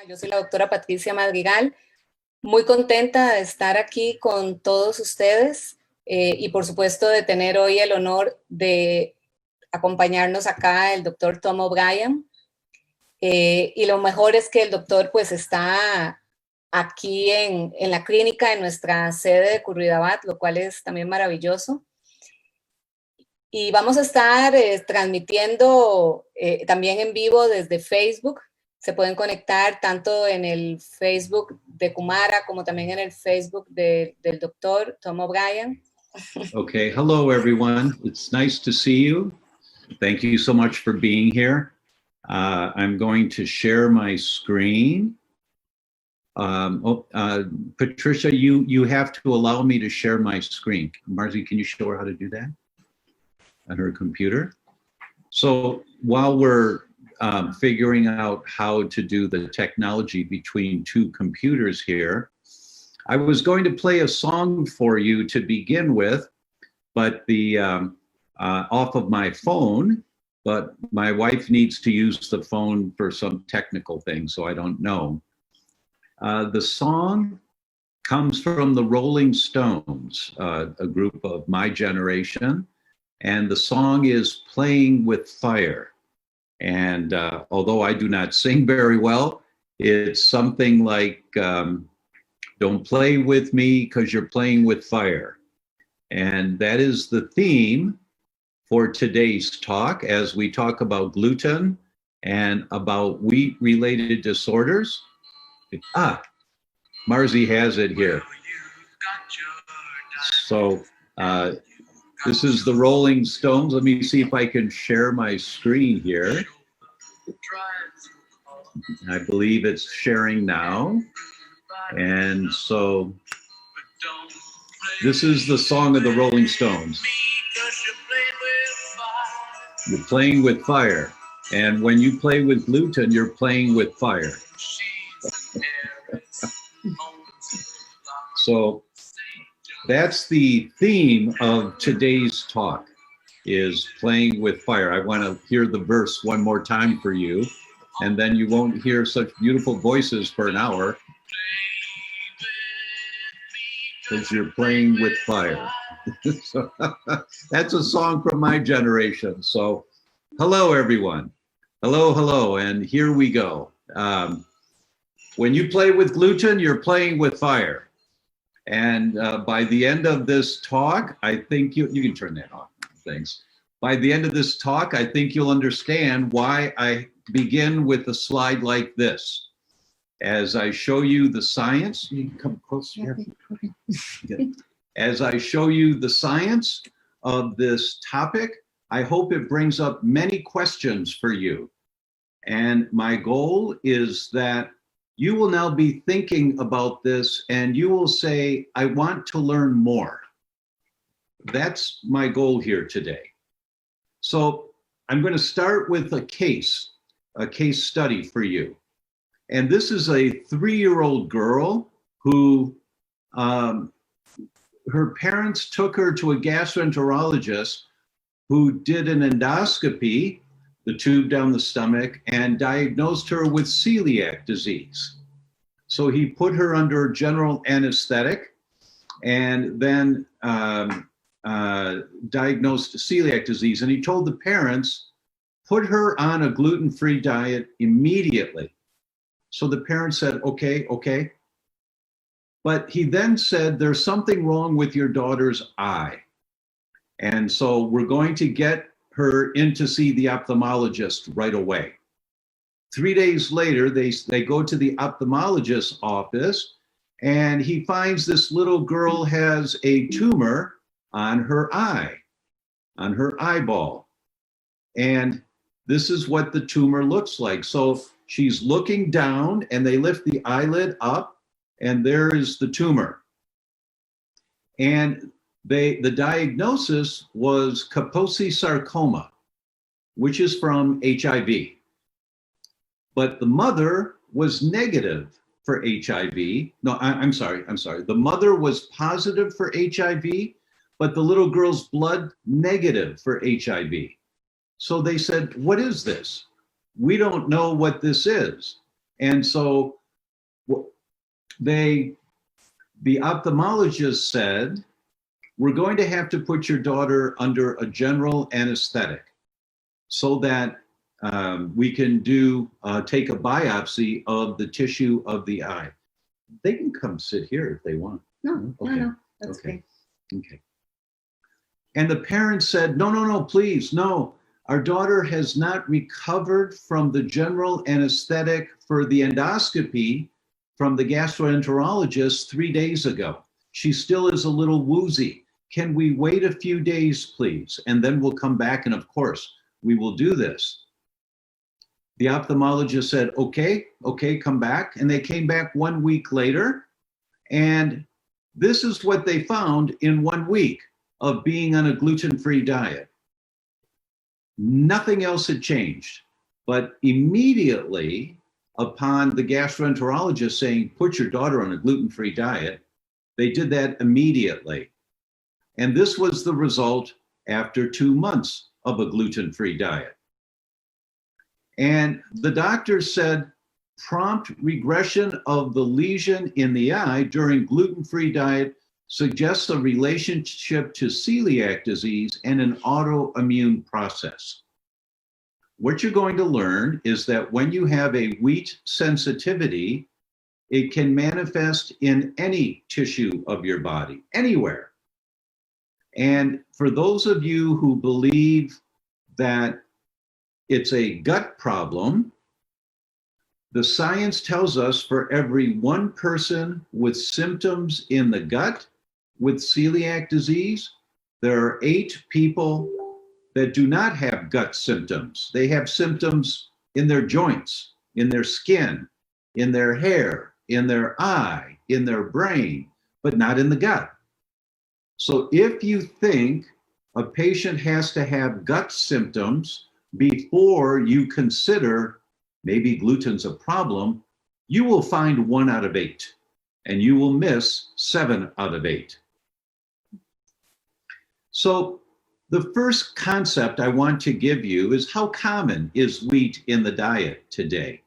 Yo soy la doctora Patricia Madrigal, muy contenta de estar aquí con todos ustedes y por supuesto de tener hoy el honor de acompañarnos acá el doctor O Brayan. Y lo mejor es que el doctor pues está aquí en la clínica en nuestra sede de Curridabat, lo cual es también maravilloso. Y vamos a estar transmitiendo también en vivo desde Facebook. Se pueden conectar tanto en el Facebook de Kumara como también en el Facebook del doctor O Brayan. Okay, hello everyone. It's nice to see you. Thank you so much for being here. I'm going to share my screen. Patricia, you have to allow me to share my screen. Marzi, can you show her how to do that on her computer? So while we're figuring out how to do the technology between two computers here, I was going to play a song for you to begin with, but the off of my phone, but my wife needs to use the phone for some technical thing, so I don't know. The song comes from the Rolling Stones, a group of my generation, and the song is Playing with Fire. And although I do not sing very well, it's something like, don't play with me because you're playing with fire. And that is the theme for today's talk as we talk about gluten and about wheat-related disorders. Marzi has it here. So this is the Rolling Stones. Let me see if I can share my screen here. I believe it's sharing now. And so this is the song of the Rolling Stones. You're playing with fire. And when you play with gluten, you're playing with fire. So that's the theme of today's talk, is playing with fire. I want to hear the verse one more time for you, and then you won't hear such beautiful voices for an hour, because you're playing with fire. So, that's a song from my generation. So hello, everyone. Hello, hello, and here we go. When you play with gluten, you're playing with fire. And by the end of this talk, I think you can turn that off. Thanks. By the end of this talk, I think you'll understand why I begin with a slide like this. As I show you the science, you can come closer here. As I show you the science of this topic, I hope it brings up many questions for you. And my goal is that you will now be thinking about this and you will say, I want to learn more. That's my goal here today. So I'm going to start with a case study for you. And this is a 3-year-old girl who, her parents took her to a gastroenterologist who did an endoscopy, the tube down the stomach, and diagnosed her with celiac disease. So he put her under general anesthetic and then diagnosed celiac disease. And he told the parents, put her on a gluten-free diet immediately. So the parents said, okay. But he then said, there's something wrong with your daughter's eye. And so we're going to get her in to see the ophthalmologist right away. 3 days later, they go to the ophthalmologist's office and he finds this little girl has a tumor on her eye, on her eyeball. And this is what the tumor looks like. So she's looking down and they lift the eyelid up and there is the tumor. And the diagnosis was Kaposi sarcoma, which is from HIV. But the mother was negative for HIV. No, I'm sorry. The mother was positive for HIV, but the little girl's blood negative for HIV. So they said, what is this? We don't know what this is. And so the ophthalmologist said, we're going to have to put your daughter under a general anesthetic so that we can take a biopsy of the tissue of the eye. They can come sit here if they want. No, Okay. no, that's Okay. okay. Okay. And the parents said, no, please, no. Our daughter has not recovered from the general anesthetic for the endoscopy from the gastroenterologist 3 days ago. She still is a little woozy. Can we wait a few days, please? And then we'll come back, and of course, we will do this. The ophthalmologist said, okay, come back. And they came back 1 week later. And this is what they found in 1 week of being on a gluten-free diet. Nothing else had changed. But immediately upon the gastroenterologist saying, put your daughter on a gluten-free diet, they did that immediately. And this was the result after 2 months of a gluten-free diet. And the doctor said, prompt regression of the lesion in the eye during gluten-free diet suggests a relationship to celiac disease and an autoimmune process. What you're going to learn is that when you have a wheat sensitivity, it can manifest in any tissue of your body, anywhere. And for those of you who believe that it's a gut problem, the science tells us for every 1 person with symptoms in the gut with celiac disease, there are 8 people that do not have gut symptoms. They have symptoms in their joints, in their skin, in their hair, in their eye, in their brain, but not in the gut. So if you think a patient has to have gut symptoms before you consider maybe gluten's a problem, you will find 1 out of 8, and you will miss 7 out of 8. So the first concept I want to give you is how common is wheat in the diet today?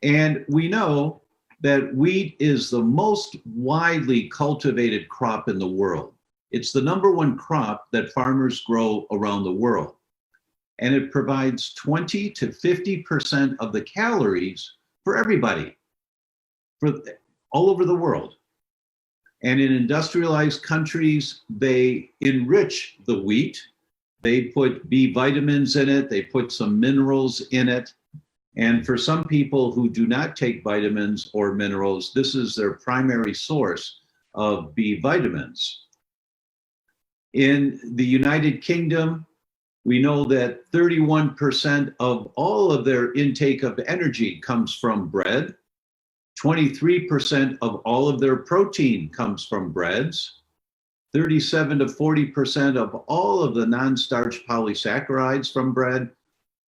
And we know that wheat is the most widely cultivated crop in the world. It's the #1 crop that farmers grow around the world. And it provides 20 to 50% of the calories for everybody, all over the world. And in industrialized countries, they enrich the wheat. They put B vitamins in it. They put some minerals in it. And for some people who do not take vitamins or minerals, this is their primary source of B vitamins. In the United Kingdom, we know that 31% of all of their intake of energy comes from bread. 23% of all of their protein comes from breads. 37 to 40% of all of the non-starch polysaccharides from bread.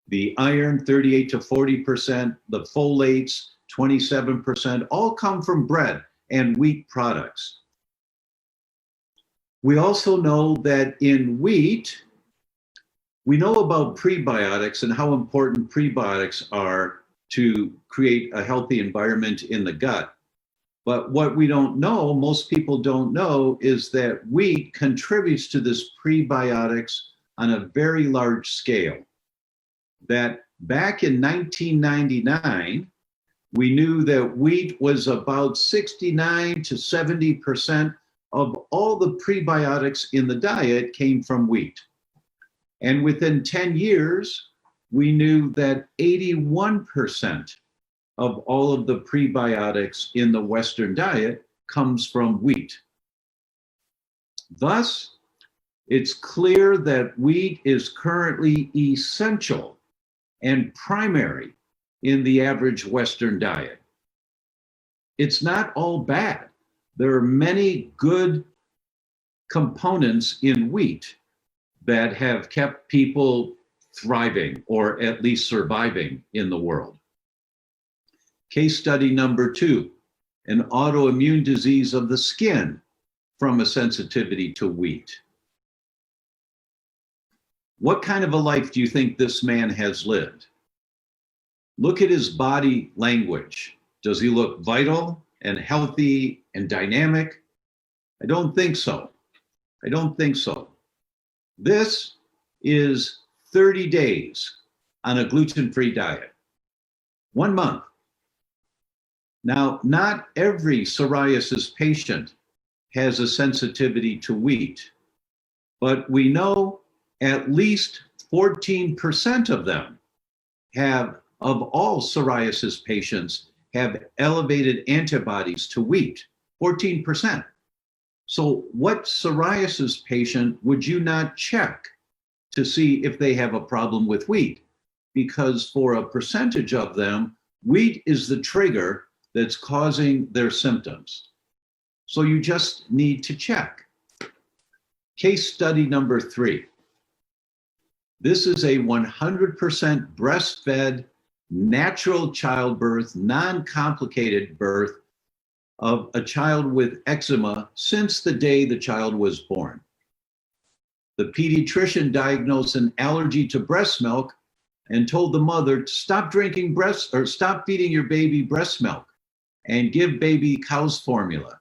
The iron, 38 to 40%, the folates, 27%, all come from bread and wheat products. We also know that in wheat, we know about prebiotics and how important prebiotics are to create a healthy environment in the gut. But what we don't know, most people don't know, is that wheat contributes to this prebiotics on a very large scale. That back in 1999, we knew that wheat was about 69 to 70% of all the prebiotics in the diet came from wheat. And within 10 years, we knew that 81% of all of the prebiotics in the Western diet comes from wheat. Thus, it's clear that wheat is currently essential and primary in the average Western diet. It's not all bad. There are many good components in wheat that have kept people thriving or at least surviving in the world. Case study number 2, an autoimmune disease of the skin from a sensitivity to wheat. What kind of a life do you think this man has lived? Look at his body language. Does he look vital and healthy and dynamic? I don't think so. I don't think so. This is 30 days on a gluten-free diet. 1 month. Now, not every psoriasis patient has a sensitivity to wheat, but we know at least 14% of them of all psoriasis patients, have elevated antibodies to wheat, 14%. So what psoriasis patient would you not check to see if they have a problem with wheat? Because for a percentage of them, wheat is the trigger that's causing their symptoms. So you just need to check. Case study number 3. This is a 100% breastfed, natural childbirth, non-complicated birth of a child with eczema since the day the child was born. The pediatrician diagnosed an allergy to breast milk and told the mother to stop feeding your baby breast milk and give baby cow's formula.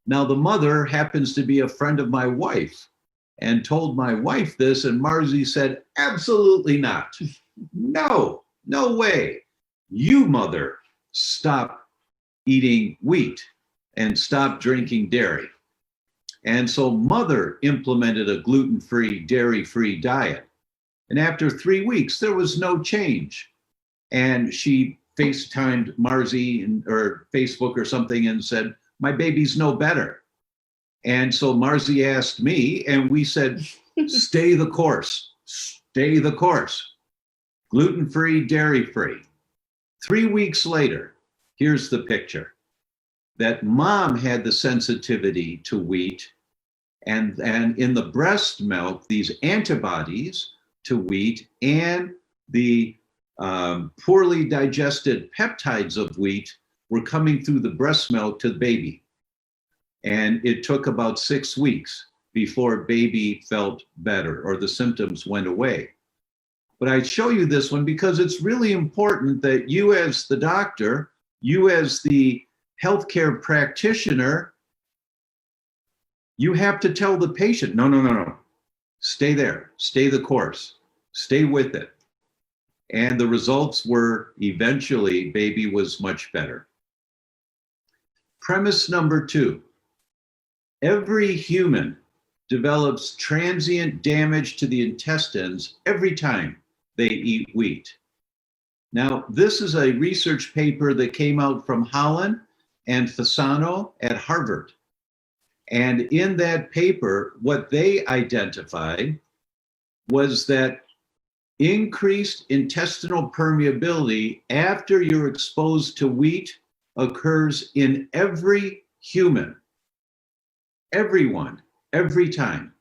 Now the mother happens to be a friend of my wife and told my wife this, and Marzi said, absolutely not. No way. You, mother, stop eating wheat and stop drinking dairy. And so mother implemented a gluten-free, dairy-free diet. And after 3 weeks, there was no change. And she FaceTimed Marzi or Facebook or something and said, my baby's no better. And so Marzi asked me, and we said, stay the course, stay the course. Gluten-free, dairy-free. 3 weeks later, here's the picture. That mom had the sensitivity to wheat, and in the breast milk, these antibodies to wheat and the poorly digested peptides of wheat were coming through the breast milk to the baby. And it took about 6 weeks before baby felt better or the symptoms went away. But I show you this one because it's really important that you as the doctor, you as the healthcare practitioner, you have to tell the patient, no. Stay there, stay the course, stay with it. And the results were eventually baby was much better. Premise number 2. Every human develops transient damage to the intestines every time they eat wheat. Now, this is a research paper that came out from Holland and Fasano at Harvard. And in that paper, what they identified was that increased intestinal permeability after you're exposed to wheat occurs in every human. Everyone, every time.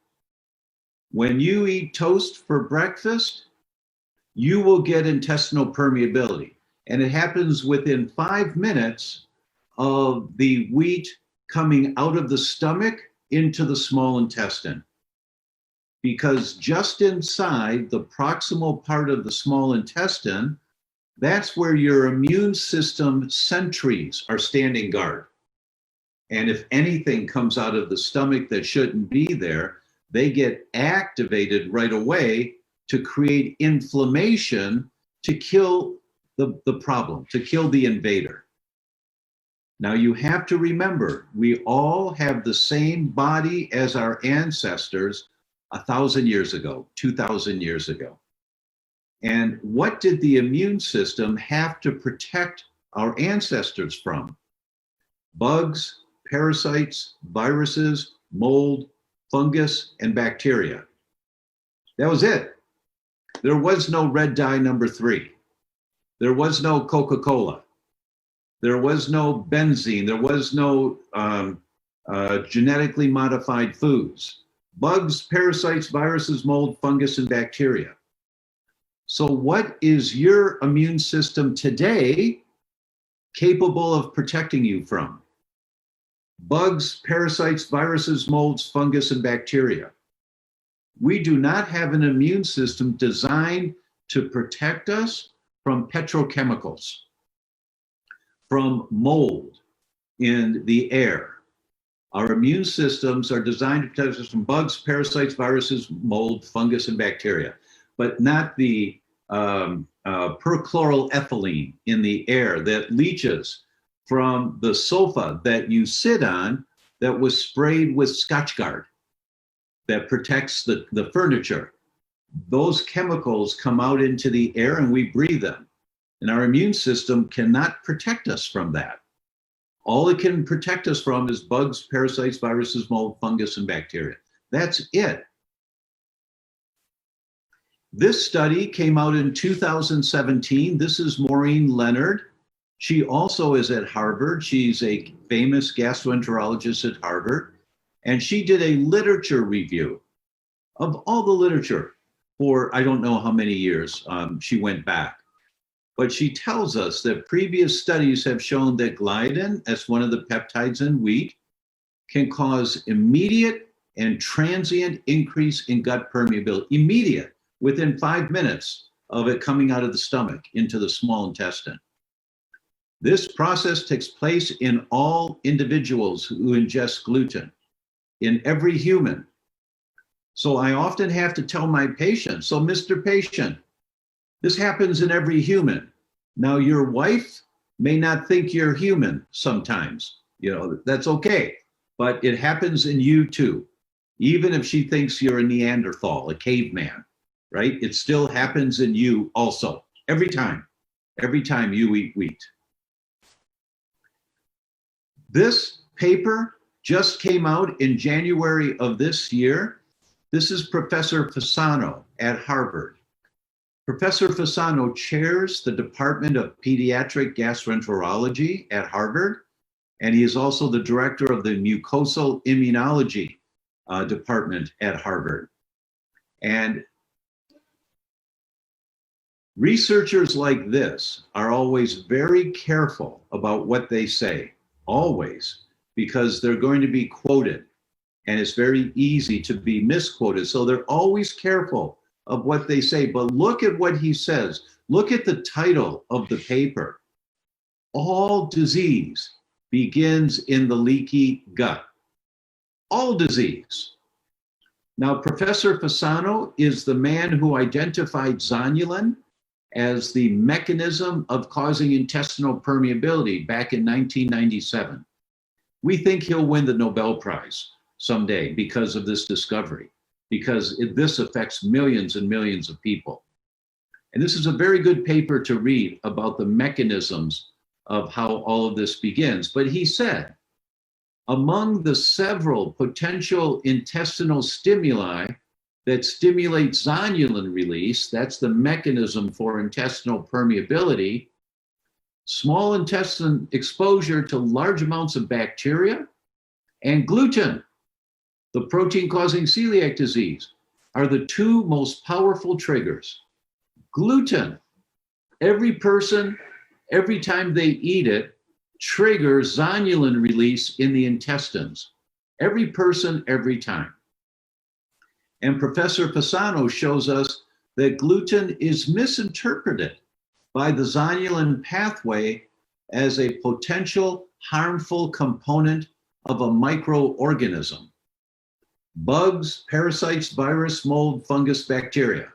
When you eat toast for breakfast, you will get intestinal permeability. And it happens within 5 minutes of the wheat coming out of the stomach into the small intestine. Because just inside the proximal part of the small intestine, that's where your immune system sentries are standing guard. And if anything comes out of the stomach that shouldn't be there, they get activated right away to create inflammation to kill the problem, to kill the invader. Now you have to remember, we all have the same body as our ancestors 1,000 years ago, 2,000 years ago. And what did the immune system have to protect our ancestors from? Bugs, parasites, viruses, mold, fungus, and bacteria. That was it. There was no red dye number 3. There was no Coca-Cola. There was no benzene. There was no genetically modified foods. Bugs, parasites, viruses, mold, fungus, and bacteria. So what is your immune system today capable of protecting you from? Bugs, parasites, viruses, molds, fungus, and bacteria. We do not have an immune system designed to protect us from petrochemicals, from mold in the air. Our immune systems are designed to protect us from bugs, parasites, viruses, mold, fungus, and bacteria, but not the perchloroethylene in the air that leaches from the sofa that you sit on that was sprayed with Scotchgard that protects the furniture. Those chemicals come out into the air and we breathe them. And our immune system cannot protect us from that. All it can protect us from is bugs, parasites, viruses, mold, fungus, and bacteria. That's it. This study came out in 2017. This is Maureen Leonard. She also is at Harvard. She's a famous gastroenterologist at Harvard. And she did a literature review of all the literature for I don't know how many years she went back. But she tells us that previous studies have shown that gliadin, as one of the peptides in wheat, can cause immediate and transient increase in gut permeability. Immediate, within 5 minutes of it coming out of the stomach into the small intestine. This process takes place in all individuals who ingest gluten, in every human. So I often have to tell my patients, so Mr. Patient, this happens in every human. Now your wife may not think you're human sometimes, that's okay, but it happens in you too. Even if she thinks you're a Neanderthal, a caveman, right? It still happens in you also, every time you eat wheat. This paper just came out in January of this year. This is Professor Fasano at Harvard. Professor Fasano chairs the Department of Pediatric Gastroenterology at Harvard, and he is also the director of the Mucosal Immunology Department at Harvard. And researchers like this are always very careful about what they say, always, because they're going to be quoted, and it's very easy to be misquoted. So they're always careful of what they say, but look at what he says. Look at the title of the paper. All disease begins in the leaky gut. All disease. Now, Professor Fasano is the man who identified zonulin as the mechanism of causing intestinal permeability back in 1997. We think he'll win the Nobel Prize someday because of this discovery, because this affects millions and millions of people. And this is a very good paper to read about the mechanisms of how all of this begins. But he said, among the several potential intestinal stimuli that stimulate zonulin release, that's the mechanism for intestinal permeability, small intestine exposure to large amounts of bacteria and gluten, the protein causing celiac disease, are the two most powerful triggers. Gluten, every person, every time they eat it, triggers zonulin release in the intestines. Every person, every time. And Professor Fasano shows us that gluten is misinterpreted by the zonulin pathway as a potential harmful component of a microorganism. Bugs, parasites, virus, mold, fungus, bacteria.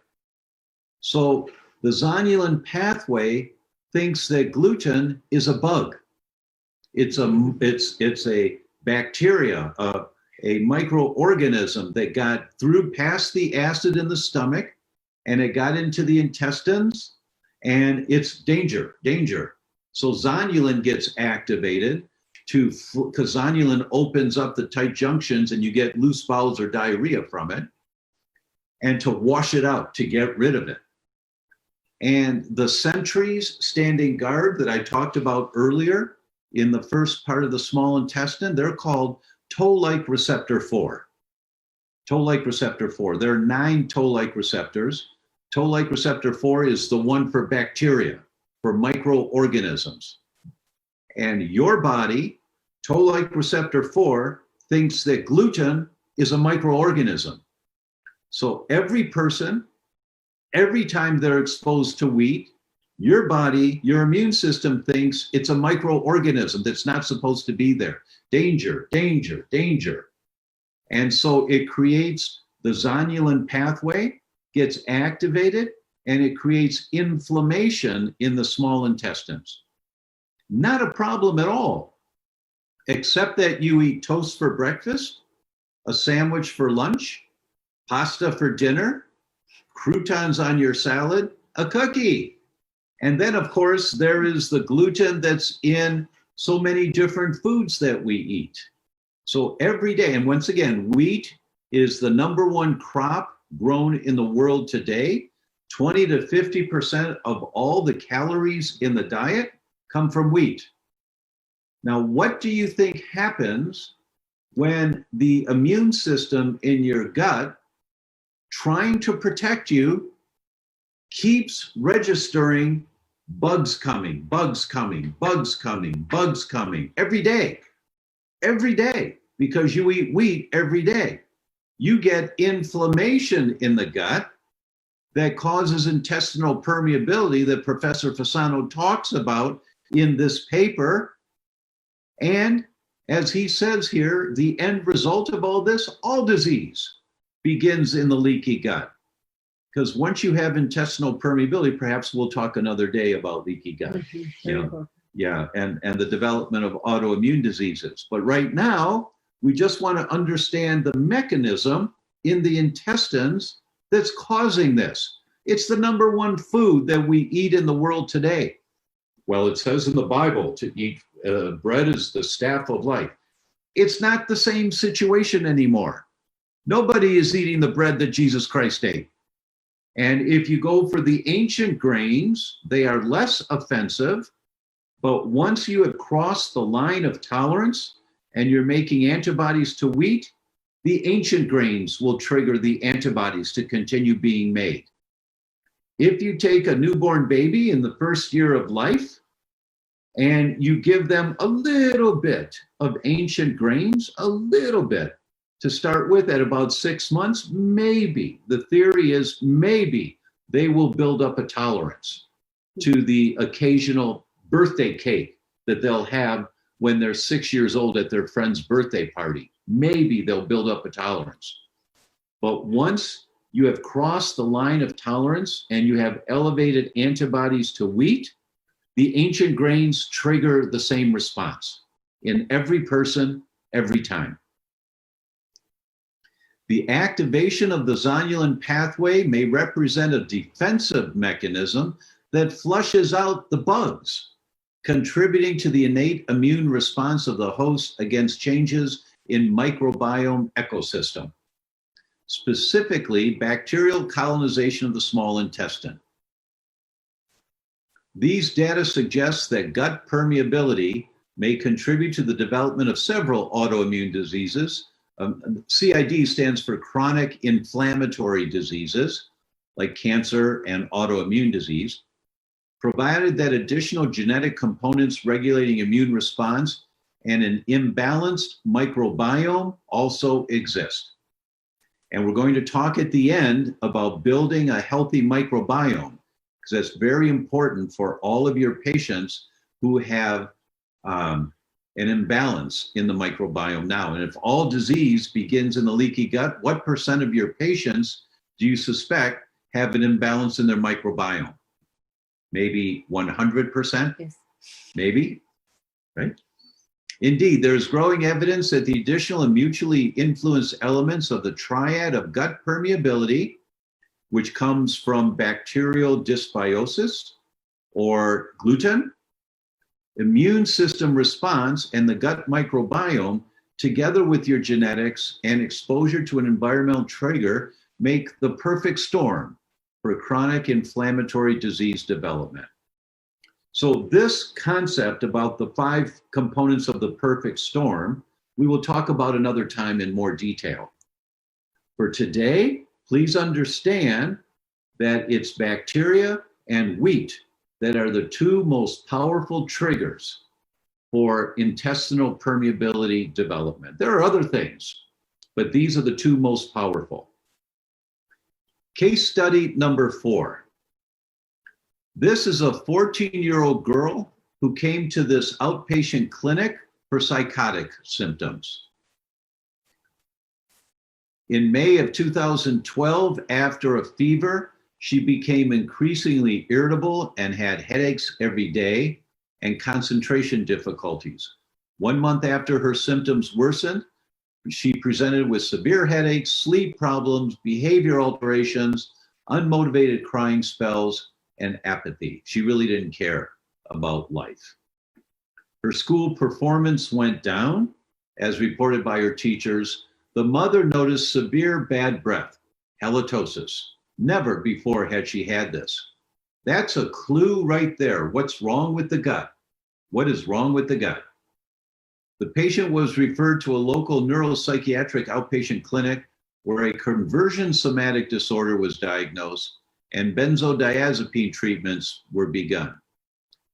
So the zonulin pathway thinks that gluten is a bug. It's a bacteria, a microorganism that got through past the acid in the stomach, and it got into the intestines, and it's danger. So zonulin gets activated because zonulin opens up the tight junctions and you get loose bowels or diarrhea from it, and to wash it out, to get rid of it. And the sentries standing guard that I talked about earlier in the first part of the small intestine, they're called toll-like receptor 4. Toll-like receptor 4. There are 9 toll-like receptors. Toll-like receptor 4 is the one for bacteria, for microorganisms. And your body, toll-like receptor 4, thinks that gluten is a microorganism. So every person, every time they're exposed to wheat, Your body, your immune system thinks it's a microorganism that's not supposed to be there. Danger, danger, danger. And so it creates the zonulin pathway, gets activated, and it creates inflammation in the small intestines. Not a problem at all, except that you eat toast for breakfast, a sandwich for lunch, pasta for dinner, croutons on your salad, a cookie. And then, of course, there is the gluten that's in so many different foods that we eat. So every day, and once again, wheat is the #1 crop grown in the world today. 20 to 50% of all the calories in the diet come from wheat. Now, what do you think happens when the immune system in your gut, trying to protect you, keeps registering bugs coming, bugs coming, bugs coming, bugs coming every day, because you eat wheat every day? You get inflammation in the gut that causes intestinal permeability that Professor Fasano talks about in this paper. And as he says here, the end result of all this, all disease begins in the leaky gut. Because once you have intestinal permeability, perhaps we'll talk another day about leaky gut. Yeah, and the development of autoimmune diseases. But right now, we just want to understand the mechanism in the intestines that's causing this. It's the #1 food that we eat in the world today. Well, it says in the Bible to eat bread is the staff of life. It's not the same situation anymore. Nobody is eating the bread that Jesus Christ ate. And if you go for the ancient grains, they are less offensive. But once you have crossed the line of tolerance and you're making antibodies to wheat, the ancient grains will trigger the antibodies to continue being made. If you take a newborn baby in the first year of life and you give them a little bit of ancient grains, a little bit to start with at about 6 months, maybe, the theory is maybe they will build up a tolerance to the occasional birthday cake that they'll have when they're 6 years old at their friend's birthday party. Maybe they'll build up a tolerance. But once you have crossed the line of tolerance and you have elevated antibodies to wheat, the ancient grains trigger the same response in every person, every time. The activation of the zonulin pathway may represent a defensive mechanism that flushes out the bugs, contributing to the innate immune response of the host against changes in microbiome ecosystem, specifically bacterial colonization of the small intestine. These data suggest that gut permeability may contribute to the development of several autoimmune diseases. CID stands for chronic inflammatory diseases like cancer and autoimmune disease, provided that additional genetic components regulating immune response and an imbalanced microbiome also exist. And we're going to talk at the end about building a healthy microbiome, because that's very important for all of your patients who have an imbalance in the microbiome now. And if all disease begins in the leaky gut, what % of your patients do you suspect have an imbalance in their microbiome? Maybe 100%? Yes. Maybe, right? Indeed, there is growing evidence that the additional and mutually influenced elements of the triad of gut permeability, which comes from bacterial dysbiosis or gluten, immune system response, and the gut microbiome, together with your genetics and exposure to an environmental trigger, make the perfect storm for chronic inflammatory disease development. So this concept about the 5 components of the perfect storm, we will talk about another time in more detail. For today, please understand that it's bacteria and wheat that are the 2 most powerful triggers for intestinal permeability development. There are other things, but these are the 2 most powerful. Case study number 4. This is a 14-year-old girl who came to this outpatient clinic for psychotic symptoms. In May of 2012, after a fever, she became increasingly irritable and had headaches every day and concentration difficulties. 1 month after her symptoms worsened, she presented with severe headaches, sleep problems, behavior alterations, unmotivated crying spells, and apathy. She really didn't care about life. Her school performance went down, as reported by her teachers. The mother noticed severe bad breath, halitosis. Never before had she had this. That's a clue right there. What's wrong with the gut? What is wrong with the gut? The patient was referred to a local neuropsychiatric outpatient clinic where a conversion somatic disorder was diagnosed and benzodiazepine treatments were begun.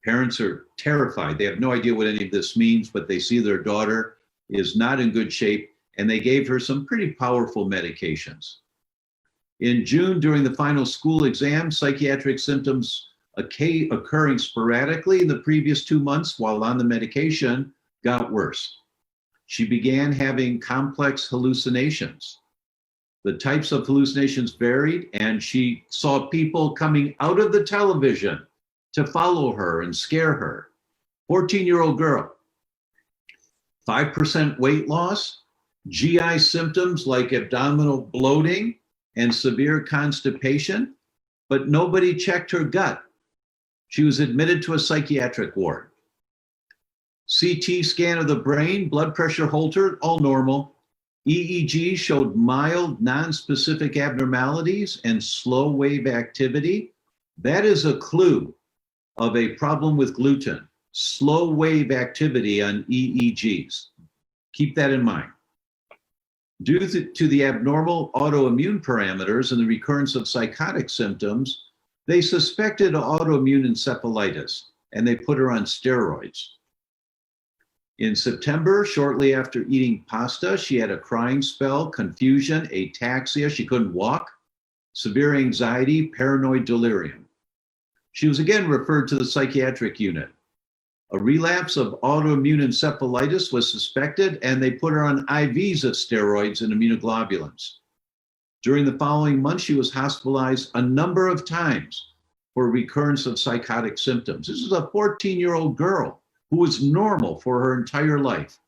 Parents are terrified. They have no idea what any of this means, but they see their daughter is not in good shape, and they gave her some pretty powerful medications. In June, during the final school exam, psychiatric symptoms occurring sporadically in the previous 2 months while on the medication got worse. She began having complex hallucinations. The types of hallucinations varied, and she saw people coming out of the television to follow her and scare her. 14-year-old girl. 5% weight loss, GI symptoms like abdominal bloating and severe constipation, but nobody checked her gut. She was admitted to a psychiatric ward. CT scan of the brain, blood pressure halted, all normal. EEG showed mild, non-specific abnormalities and slow wave activity. That is a clue of a problem with gluten. Slow wave activity on EEGs. Keep that in mind. Due to the abnormal autoimmune parameters and the recurrence of psychotic symptoms, they suspected autoimmune encephalitis, and they put her on steroids. In September, shortly after eating pasta, she had a crying spell, confusion, ataxia, she couldn't walk, severe anxiety, paranoid delirium. She was again referred to the psychiatric unit. A relapse of autoimmune encephalitis was suspected, and they put her on IVs of steroids and immunoglobulins. During the following month, she was hospitalized a number of times for recurrence of psychotic symptoms. This is a 14-year-old girl who was normal for her entire life.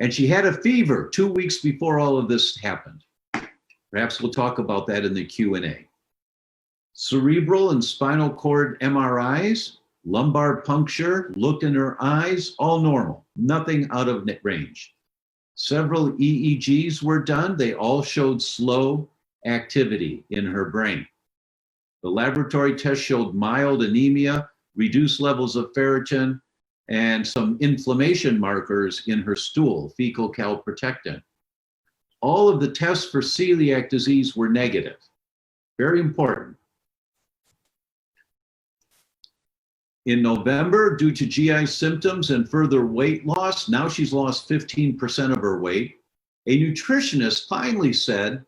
And she had a fever 2 weeks before all of this happened. Perhaps we'll talk about that in the Q&A. Cerebral and spinal cord MRIs, lumbar puncture, looked in her eyes, all normal, nothing out of range. Several EEGs were done. They all showed slow activity in her brain. The laboratory test showed mild anemia, reduced levels of ferritin, and some inflammation markers in her stool, fecal calprotectin. All of the tests for celiac disease were negative. Very important. In November, due to GI symptoms and further weight loss, now she's lost 15% of her weight, a nutritionist finally said,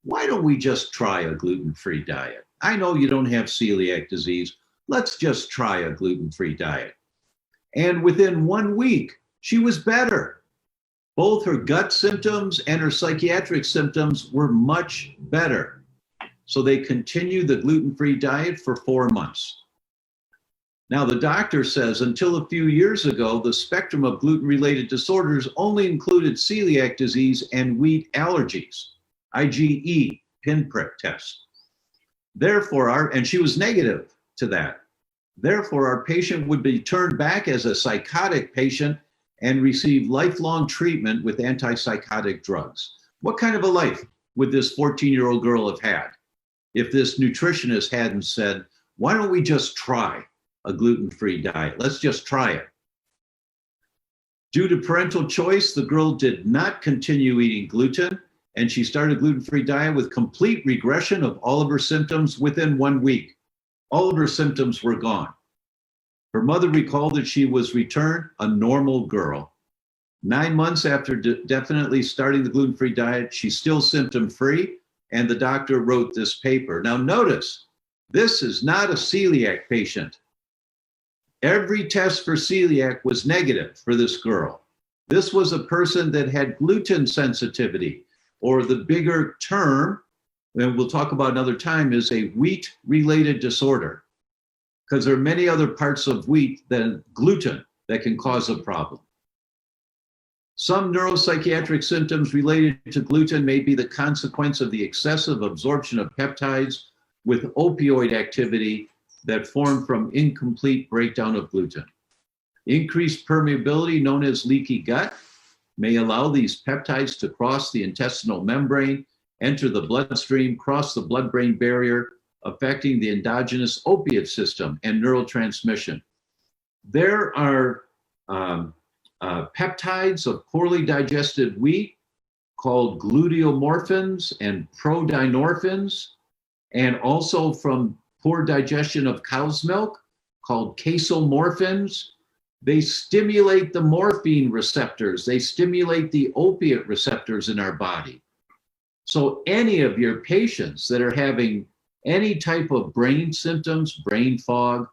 why don't we just try a gluten-free diet? I know you don't have celiac disease. Let's just try a gluten-free diet. And within 1 week, she was better. Both her gut symptoms and her psychiatric symptoms were much better. So they continued the gluten-free diet for 4 months. Now, the doctor says until a few years ago, the spectrum of gluten-related disorders only included celiac disease and wheat allergies, IgE pinprick test. Therefore, and she was negative to that. Therefore, our patient would be turned back as a psychotic patient and receive lifelong treatment with antipsychotic drugs. What kind of a life would this 14-year-old girl have had if this nutritionist hadn't said, why don't we just try a gluten-free diet? Let's just try it. Due to parental choice, the girl did not continue eating gluten, and she started a gluten-free diet with complete regression of all of her symptoms within 1 week. All of her symptoms were gone. Her mother recalled that she was returned a normal girl. 9 months after definitely starting the gluten-free diet, she's still symptom-free, and the doctor wrote this paper. Now notice, This is not a celiac patient. Every test for celiac was negative for this girl. This was a person that had gluten sensitivity, or the bigger term, and we'll talk about another time, is a wheat-related disorder, because there are many other parts of wheat than gluten that can cause a problem. Some neuropsychiatric symptoms related to gluten may be the consequence of the excessive absorption of peptides with opioid activity that form from incomplete breakdown of gluten. Increased permeability, known as leaky gut, may allow these peptides to cross the intestinal membrane, enter the bloodstream, cross the blood-brain barrier, affecting the endogenous opiate system and neurotransmission. There are peptides of poorly digested wheat called gluteomorphins and prodynorphins, and also from poor digestion of cow's milk called casomorphins. They stimulate the morphine receptors. They stimulate the opiate receptors in our body. So any of your patients that are having any type of brain symptoms, brain fog,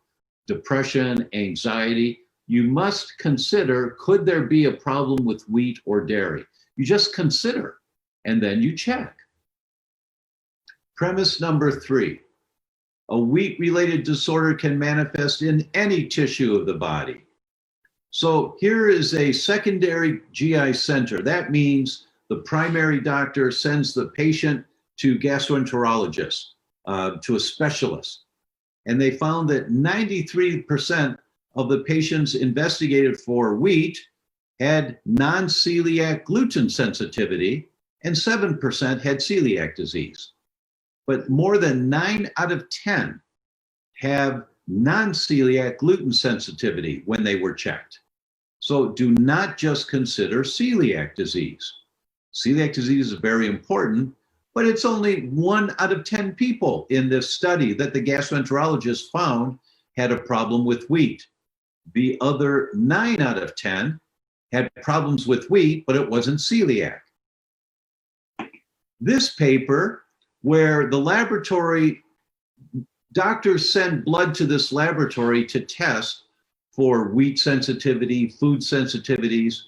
depression, anxiety, you must consider, could there be a problem with wheat or dairy? You just consider, and then you check. Premise number 3, a wheat-related disorder can manifest in any tissue of the body. So here is a secondary GI center. That means the primary doctor sends the patient to gastroenterologist, to a specialist. And they found that 93% of the patients investigated for wheat had non-celiac gluten sensitivity, and 7% had celiac disease. But more than 9 out of 10 have non-celiac gluten sensitivity when they were checked. So do not just consider celiac disease. Celiac disease is very important, but it's only 1 out of 10 people in this study that the gastroenterologist found had a problem with wheat. The other 9 out of 10 had problems with wheat, but it wasn't celiac. This paper, where the laboratory, doctors send blood to this laboratory to test for wheat sensitivity, food sensitivities.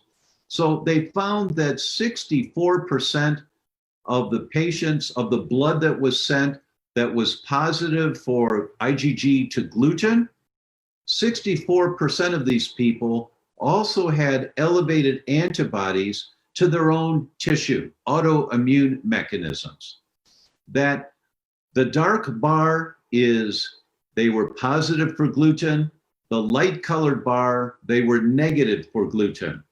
So they found that 64% of the patients, of the blood that was sent that was positive for IgG to gluten, 64% of these people also had elevated antibodies to their own tissue, autoimmune mechanisms. That the dark bar is they were positive for gluten, the light colored bar, they were negative for gluten.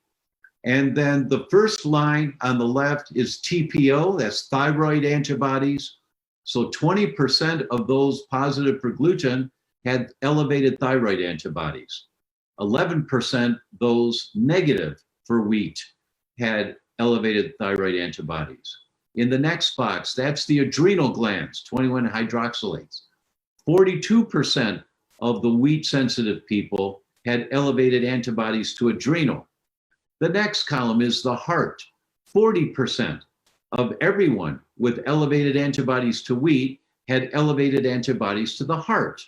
And then the first line on the left is TPO, that's thyroid antibodies. So 20% of those positive for gluten had elevated thyroid antibodies. 11% those negative for wheat had elevated thyroid antibodies. In the next box, that's the adrenal glands, 21 hydroxylates. 42% of the wheat-sensitive people had elevated antibodies to adrenal. The next column is the heart. 40% of everyone with elevated antibodies to wheat had elevated antibodies to the heart.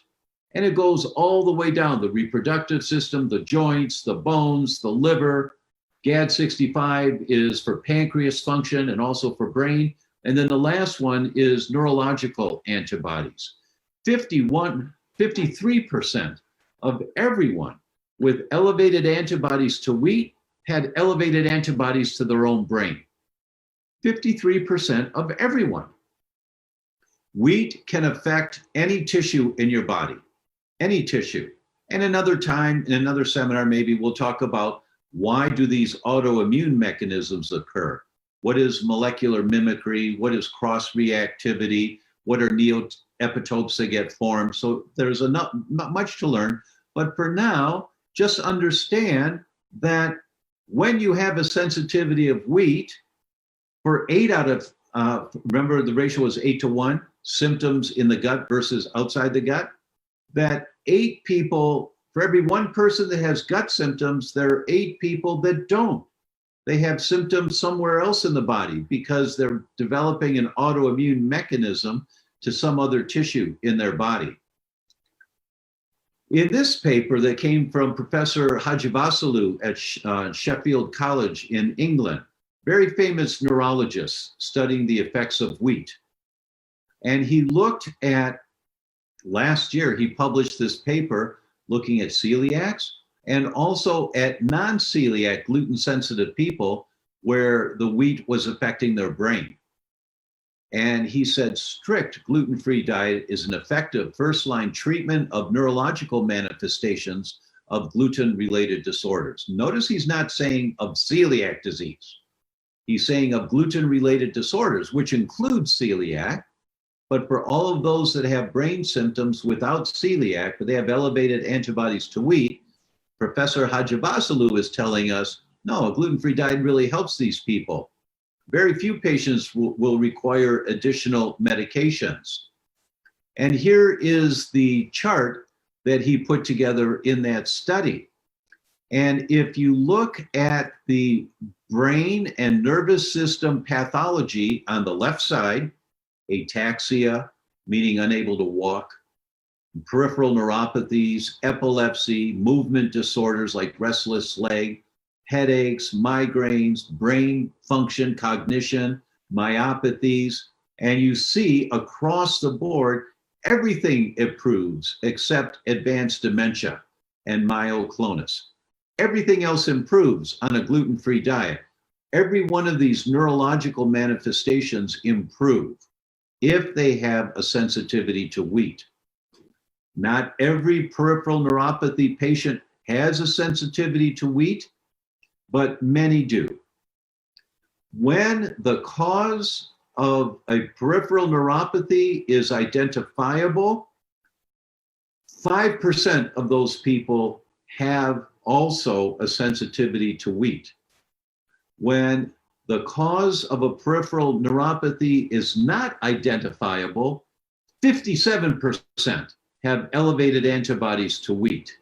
And it goes all the way down, the reproductive system, the joints, the bones, the liver. GAD65 is for pancreas function and also for brain. And then the last one is neurological antibodies. 53% of everyone with elevated antibodies to wheat had elevated antibodies to their own brain. 53% of everyone. Wheat can affect any tissue in your body, any tissue. And another time, in another seminar, maybe we'll talk about why do these autoimmune mechanisms occur? What is molecular mimicry? What is cross-reactivity? What are neoepitopes that get formed? So there's not much to learn. But for now, just understand that when you have a sensitivity of wheat, for 8 out of, remember the ratio was 8-to-1, symptoms in the gut versus outside the gut, that 8 people, for every 1 person that has gut symptoms, there are 8 people that don't. They have symptoms somewhere else in the body because they're developing an autoimmune mechanism to some other tissue in their body. In this paper that came from Professor Hajivasulu at Sheffield College in England, very famous neurologist studying the effects of wheat. And he looked at, last year, he published this paper looking at celiacs and also at non-celiac gluten-sensitive people where the wheat was affecting their brain. And he said strict gluten-free diet is an effective first-line treatment of neurological manifestations of gluten-related disorders. Notice he's not saying of celiac disease. He's saying of gluten-related disorders, which includes celiac, but for all of those that have brain symptoms without celiac, but they have elevated antibodies to wheat, Professor Hajivasulu is telling us, no, a gluten-free diet really helps these people. Very few patients will require additional medications. And here is the chart that he put together in that study. And if you look at the brain and nervous system pathology on the left side, ataxia, meaning unable to walk, peripheral neuropathies, epilepsy, movement disorders like restless leg, headaches, migraines, brain function, cognition, myopathies, and you see across the board, everything improves except advanced dementia and myoclonus. Everything else improves on a gluten-free diet. Every one of these neurological manifestations improve if they have a sensitivity to wheat. Not every peripheral neuropathy patient has a sensitivity to wheat, but many do. When the cause of a peripheral neuropathy is identifiable, 5% of those people have also a sensitivity to wheat. When the cause of a peripheral neuropathy is not identifiable, 57% have elevated antibodies to wheat.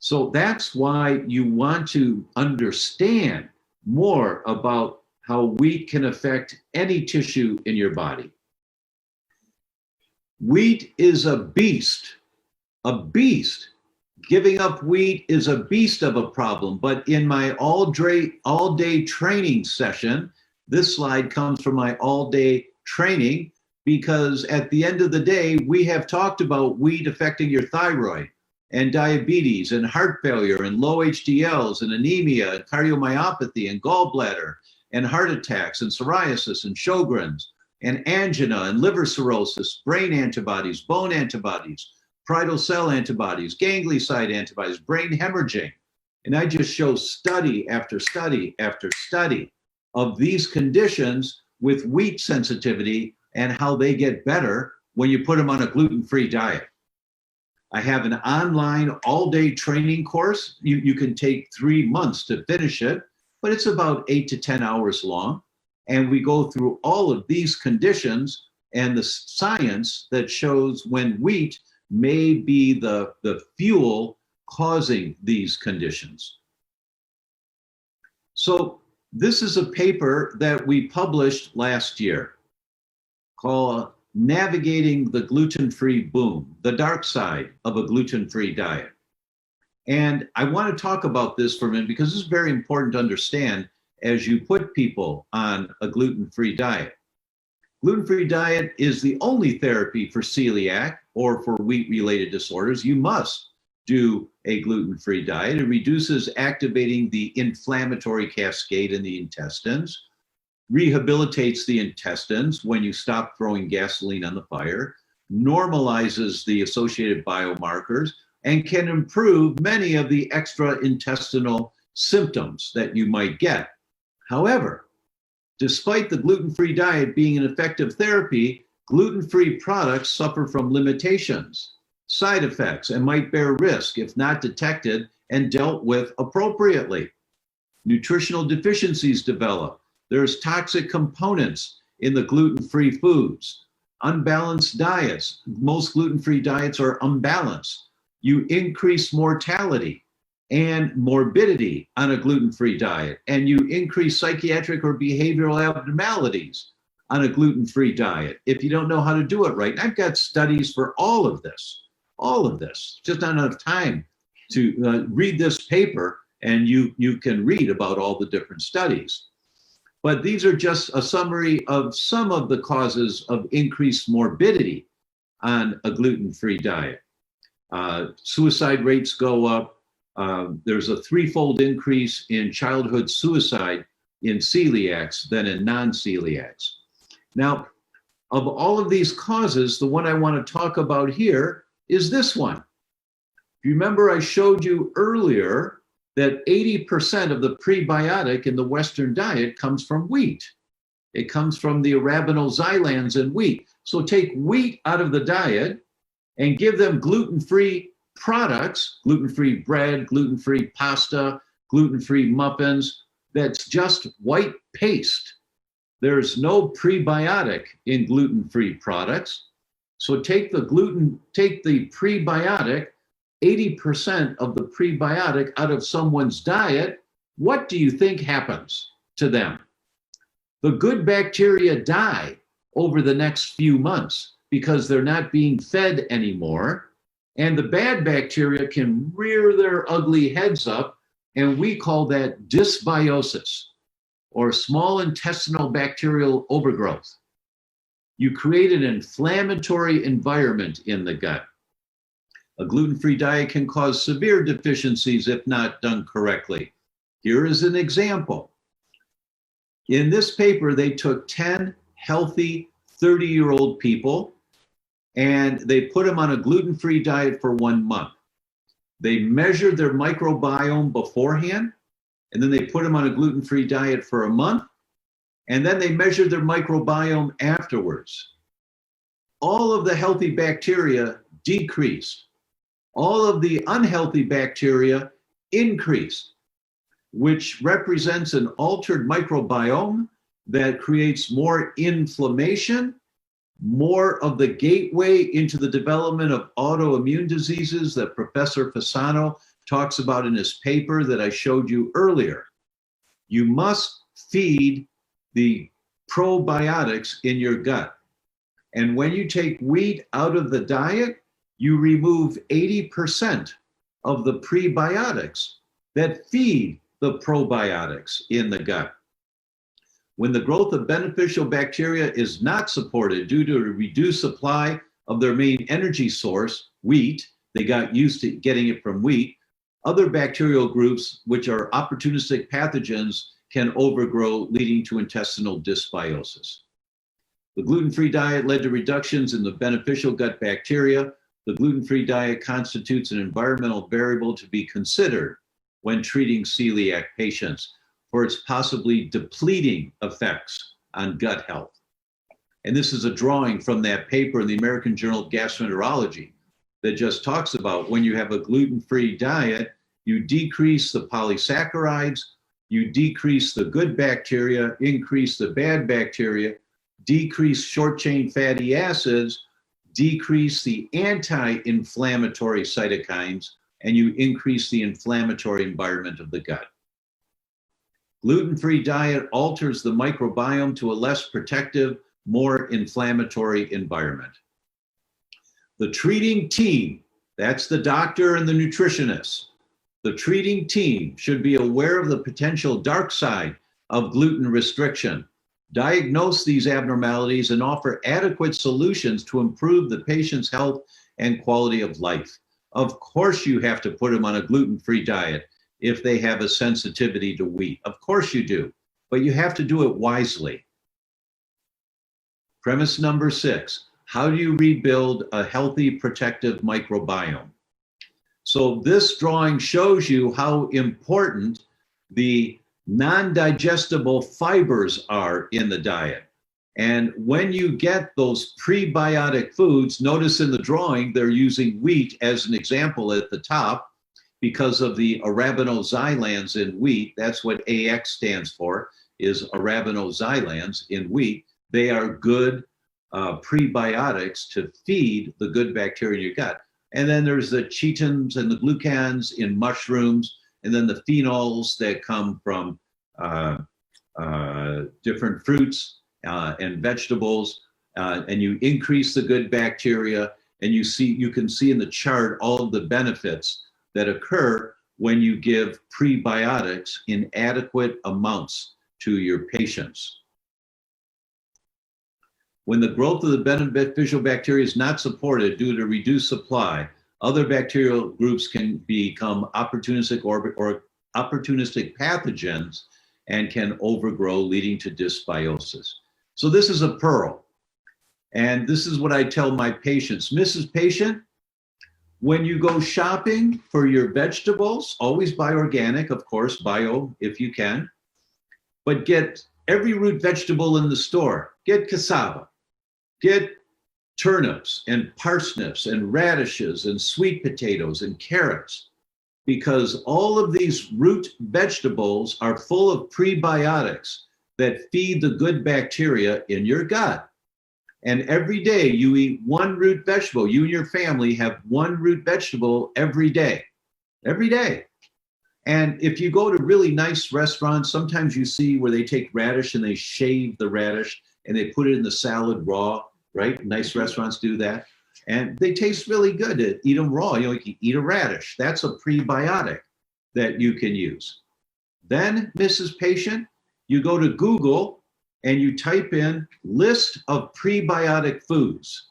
So that's why you want to understand more about how wheat can affect any tissue in your body. Wheat is a beast, a beast. Giving up wheat is a beast of a problem, but in my all-day training session, this slide comes from my all-day training because at the end of the day, we have talked about wheat affecting your thyroid and diabetes and heart failure and low HDLs and anemia and cardiomyopathy and gallbladder and heart attacks and psoriasis and Sjogren's and angina and liver cirrhosis, brain antibodies, bone antibodies, parietal cell antibodies, ganglioside antibodies, brain hemorrhaging. And I just show study after study after study of these conditions with wheat sensitivity and how they get better when you put them on a gluten-free diet. I have an online all-day training course. You can take 3 months to finish it, but it's about 8 to 10 hours long. And we go through all of these conditions and the science that shows when wheat may be the fuel causing these conditions. So this is a paper that we published last year called Navigating the Gluten-Free Boom, the Dark Side of a Gluten-Free Diet. And I want to talk about this for a minute because this is very important to understand as you put people on a gluten-free diet. Gluten-free diet is the only therapy for celiac or for wheat-related disorders. You must do a gluten-free diet. It reduces activating the inflammatory cascade in the intestines, rehabilitates the intestines when you stop throwing gasoline on the fire, normalizes the associated biomarkers, and can improve many of the extra-intestinal symptoms that you might get. However, despite the gluten-free diet being an effective therapy, gluten-free products suffer from limitations, side effects, and might bear risk if not detected and dealt with appropriately. Nutritional deficiencies develop. There's toxic components in the gluten-free foods. Unbalanced diets. Most gluten-free diets are unbalanced. You increase mortality and morbidity on a gluten-free diet, and you increase psychiatric or behavioral abnormalities on a gluten-free diet if you don't know how to do it right. And I've got studies for all of this, all of this. Just not enough time to read this paper, and you can read about all the different studies. But these are just a summary of some of the causes of increased morbidity on a gluten-free diet. Suicide rates go up. There's a threefold increase in childhood suicide in celiacs than in non-celiacs. Now, of all of these causes, the one I want to talk about here is this one. If you remember, I showed you earlier that 80% of the prebiotic in the Western diet comes from wheat. It comes from the arabinoxylans in wheat. So take wheat out of the diet and give them gluten-free products, gluten-free bread, gluten-free pasta, gluten-free muffins, that's just white paste. There's no prebiotic in gluten-free products. So take the prebiotic, 80% of the prebiotic out of someone's diet. What do you think happens to them? The good bacteria die over the next few months because they're not being fed anymore. And the bad bacteria can rear their ugly heads up, and we call that dysbiosis, or small intestinal bacterial overgrowth. You create an inflammatory environment in the gut. A gluten-free diet can cause severe deficiencies if not done correctly. Here is an example. In this paper, they took 10 healthy 30-year-old people and they put them on a gluten-free diet for 1 month. They measured their microbiome beforehand, and then they put them on a gluten-free diet for a month, and then they measured their microbiome afterwards. All of the healthy bacteria decreased. All of the unhealthy bacteria increased, which represents an altered microbiome that creates more inflammation, more of the gateway into the development of autoimmune diseases that Professor Fasano talks about in his paper that I showed you earlier. You must feed the probiotics in your gut. And when you take wheat out of the diet, you remove 80% of the prebiotics that feed the probiotics in the gut. When the growth of beneficial bacteria is not supported due to a reduced supply of their main energy source, wheat, they got used to getting it from wheat, other bacterial groups, which are opportunistic pathogens, can overgrow, leading to intestinal dysbiosis. The gluten-free diet led to reductions in the beneficial gut bacteria. The gluten-free diet constitutes an environmental variable to be considered when treating celiac patients for its possibly depleting effects on gut health. And this is a drawing from that paper in the American Journal of Gastroenterology that just talks about when you have a gluten-free diet, you decrease the polysaccharides, you decrease the good bacteria, increase the bad bacteria, decrease short-chain fatty acids, decrease the anti-inflammatory cytokines, and you increase the inflammatory environment of the gut. Gluten-free diet alters the microbiome to a less protective, more inflammatory environment. The treating team, that's the doctor and the nutritionist, the treating team should be aware of the potential dark side of gluten restriction, diagnose these abnormalities, and offer adequate solutions to improve the patient's health and quality of life. Of course, you have to put them on a gluten-free diet if they have a sensitivity to wheat. Of course you do, but you have to do it wisely. Premise number 6, how do you rebuild a healthy protective microbiome? So this drawing shows you how important the non-digestible fibers are in the diet. And when you get those prebiotic foods, notice in the drawing, they're using wheat as an example at the top, because of the arabinoxylans in wheat. That's what AX stands for, is arabinoxylans in wheat. They are good prebiotics to feed the good bacteria in your gut. And then there's the chitins and the glucans in mushrooms, and then the phenols that come from different fruits and vegetables, and you increase the good bacteria. And you can see in the chart all of the benefits that occur when you give prebiotics in adequate amounts to your patients. When the growth of the beneficial bacteria is not supported due to reduced supply, other bacterial groups can become opportunistic or opportunistic pathogens and can overgrow, leading to dysbiosis. So this is a pearl. And this is what I tell my patients. Mrs. Patient, when you go shopping for your vegetables, always buy organic, of course, bio if you can, but get every root vegetable in the store. Get cassava, get turnips and parsnips and radishes and sweet potatoes and carrots, because all of these root vegetables are full of prebiotics that feed the good bacteria in your gut. And every day you eat one root vegetable. You and your family have one root vegetable every day. And if you go to really nice restaurants, sometimes you see where they take radish and they shave the radish and they put it in the salad raw, right? Nice restaurants do that. And they taste really good to eat them raw. You can eat a radish. That's a prebiotic that you can use. Then, Mrs. Patient, you go to Google and you type in list of prebiotic foods,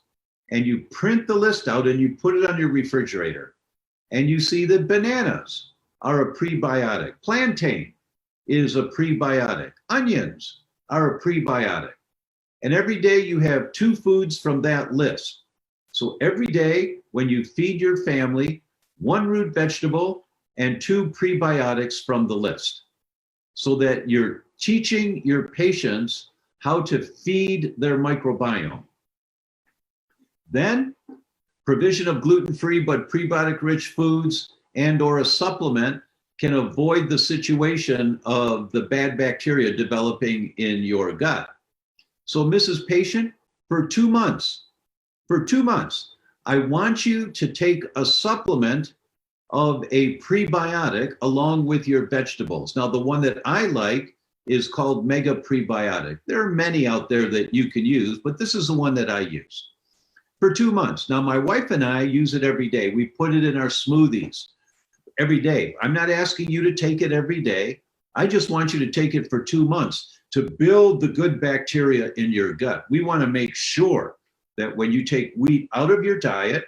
and you print the list out and you put it on your refrigerator. And you see that bananas are a prebiotic. Plantain is a prebiotic. Onions are a prebiotic. And every day you have 2 foods from that list. So every day when you feed your family, 1 root vegetable and 2 prebiotics from the list, so that you're teaching your patients how to feed their microbiome. Then, provision of gluten-free but prebiotic-rich foods and or a supplement can avoid the situation of the bad bacteria developing in your gut. So, Mrs. Patient, for 2 months, I want you to take a supplement of a prebiotic along with your vegetables. Now, the one that I like is called Mega Prebiotic. There are many out there that you can use, but this is the one that I use for 2 months. Now, my wife and I use it every day. We put it in our smoothies every day. I'm not asking you to take it every day. I just want you to take it for 2 months to build the good bacteria in your gut. We want to make sure that when you take wheat out of your diet,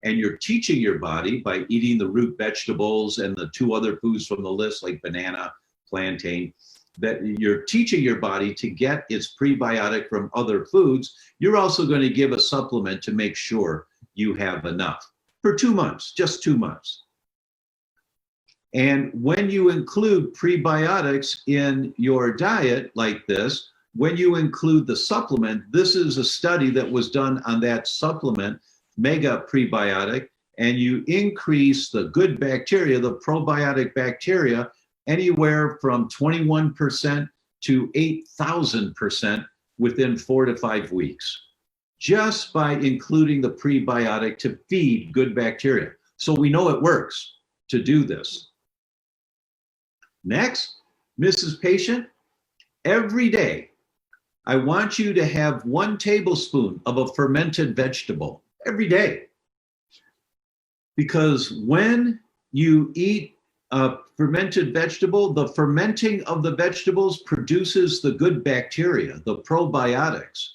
and you're teaching your body by eating the root vegetables and the 2 other foods from the list, like banana, plantain, that you're teaching your body to get its prebiotic from other foods. You're also going to give a supplement to make sure you have enough for 2 months, just 2 months. And when you include prebiotics in your diet like this, when you include the supplement, this is a study that was done on that supplement, Mega Prebiotic, and you increase the good bacteria, the probiotic bacteria, anywhere from 21% to 8,000% within 4 to 5 weeks, just by including the prebiotic to feed good bacteria. So we know it works to do this. Next, Mrs. Patient, every day, I want you to have 1 tablespoon of a fermented vegetable every day. Because when you eat a fermented vegetable, the fermenting of the vegetables produces the good bacteria, the probiotics.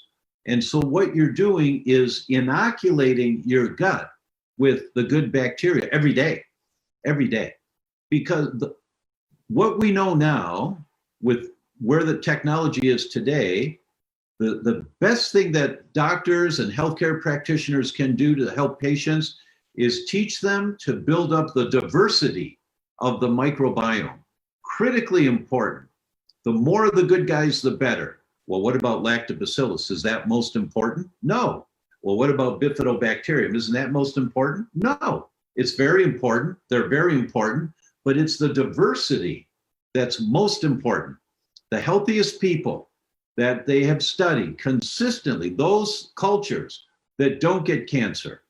And so what you're doing is inoculating your gut with the good bacteria every day. Because what we know now, with where the technology is today, the best thing that doctors and healthcare practitioners can do to help patients is teach them to build up the diversity of the microbiome. Critically important. The more of the good guys, the better. Well, what about lactobacillus? Is that most important? No. Well, what about bifidobacterium? Isn't that most important? No. It's very important. They're very important, but it's the diversity that's most important. The healthiest people that they have studied consistently, those cultures that don't get cancer,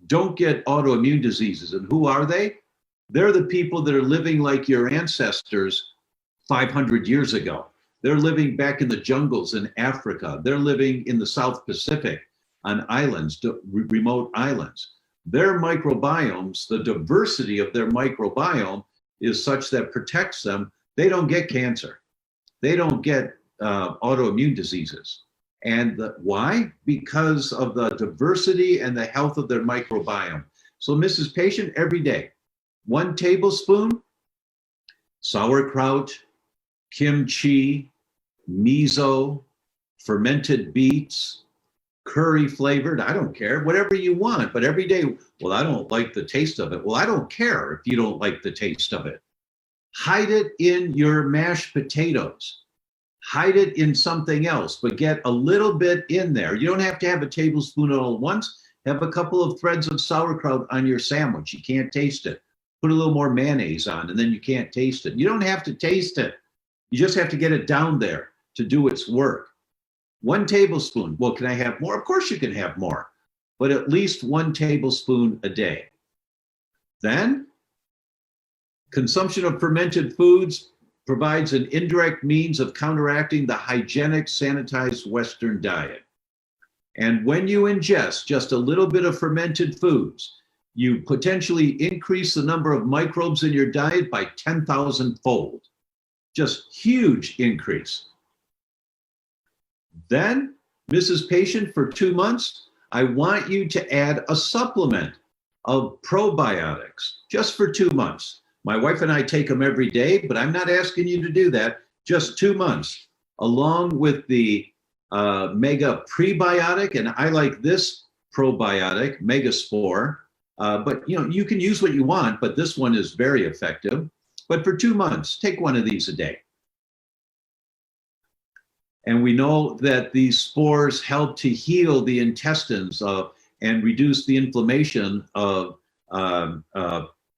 don't get autoimmune diseases. And who are they? They're the people that are living like your ancestors 500 years ago. They're living back in the jungles in Africa. They're living in the South Pacific. on islands, remote islands. Their microbiomes, the diversity of their microbiome is such that protects them. They don't get cancer. They don't get autoimmune diseases. And why? Because of the diversity and the health of their microbiome. So Mrs. Patient, every day, 1 tablespoon, sauerkraut, kimchi, miso, fermented beets, curry flavored, I don't care, whatever you want, but every day, well, I don't like the taste of it. Well, I don't care if you don't like the taste of it. Hide it in your mashed potatoes. Hide it in something else, but get a little bit in there. You don't have to have a tablespoon all at once. Have a couple of threads of sauerkraut on your sandwich. You can't taste it. Put a little more mayonnaise on, and then you can't taste it. You don't have to taste it. You just have to get it down there to do its work. 1 tablespoon. Well, can I have more? Of course you can have more, but at least 1 tablespoon a day. Then, consumption of fermented foods provides an indirect means of counteracting the hygienic, sanitized Western diet. And when you ingest just a little bit of fermented foods, you potentially increase the number of microbes in your diet by 10,000-fold. Just huge increase. Then, Mrs. Patient, for 2 months, I want you to add a supplement of probiotics just for 2 months. My wife and I take them every day, but I'm not asking you to do that. Just 2 months, along with the Mega Prebiotic, and I like this probiotic, Megaspore. But you can use what you want, but this one is very effective. But for 2 months, take one of these a day. And we know that these spores help to heal the intestines and reduce the inflammation of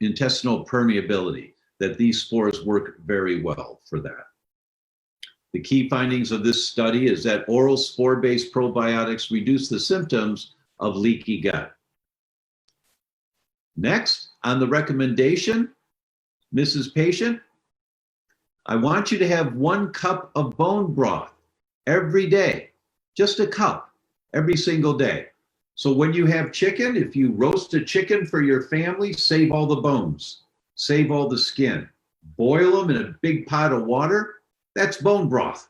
intestinal permeability, that these spores work very well for that. The key findings of this study is that oral spore-based probiotics reduce the symptoms of leaky gut. Next, on the recommendation, Mrs. Patient, I want you to have 1 cup of bone broth every day, just a cup every single day. So when you have chicken, if you roast a chicken for your family, save all the bones, save all the skin, boil them in a big pot of water. That's bone broth.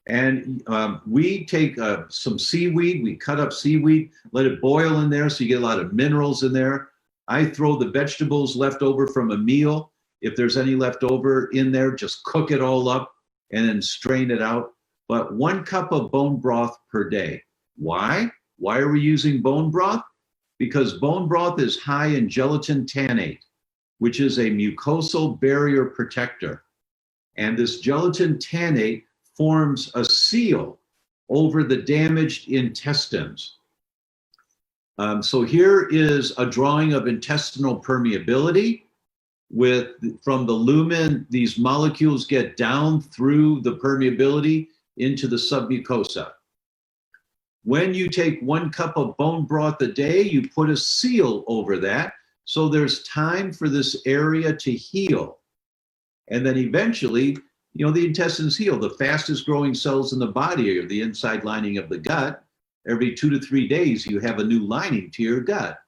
And we take some seaweed, we cut up seaweed, let it boil in there so you get a lot of minerals in there. I throw the vegetables left over from a meal. If there's any left over in there, just cook it all up and then strain it out. But 1 cup of bone broth per day. Why? Why are we using bone broth? Because bone broth is high in gelatin tannate, which is a mucosal barrier protector. And this gelatin tannate forms a seal over the damaged intestines. So here is a drawing of intestinal permeability. From the lumen, these molecules get down through the permeability into the submucosa. When you take 1 cup of bone broth a day, you put a seal over that, so there's time for this area to heal. And then eventually, the intestines heal. The fastest growing cells in the body are the inside lining of the gut. Every 2 to 3 days, you have a new lining to your gut.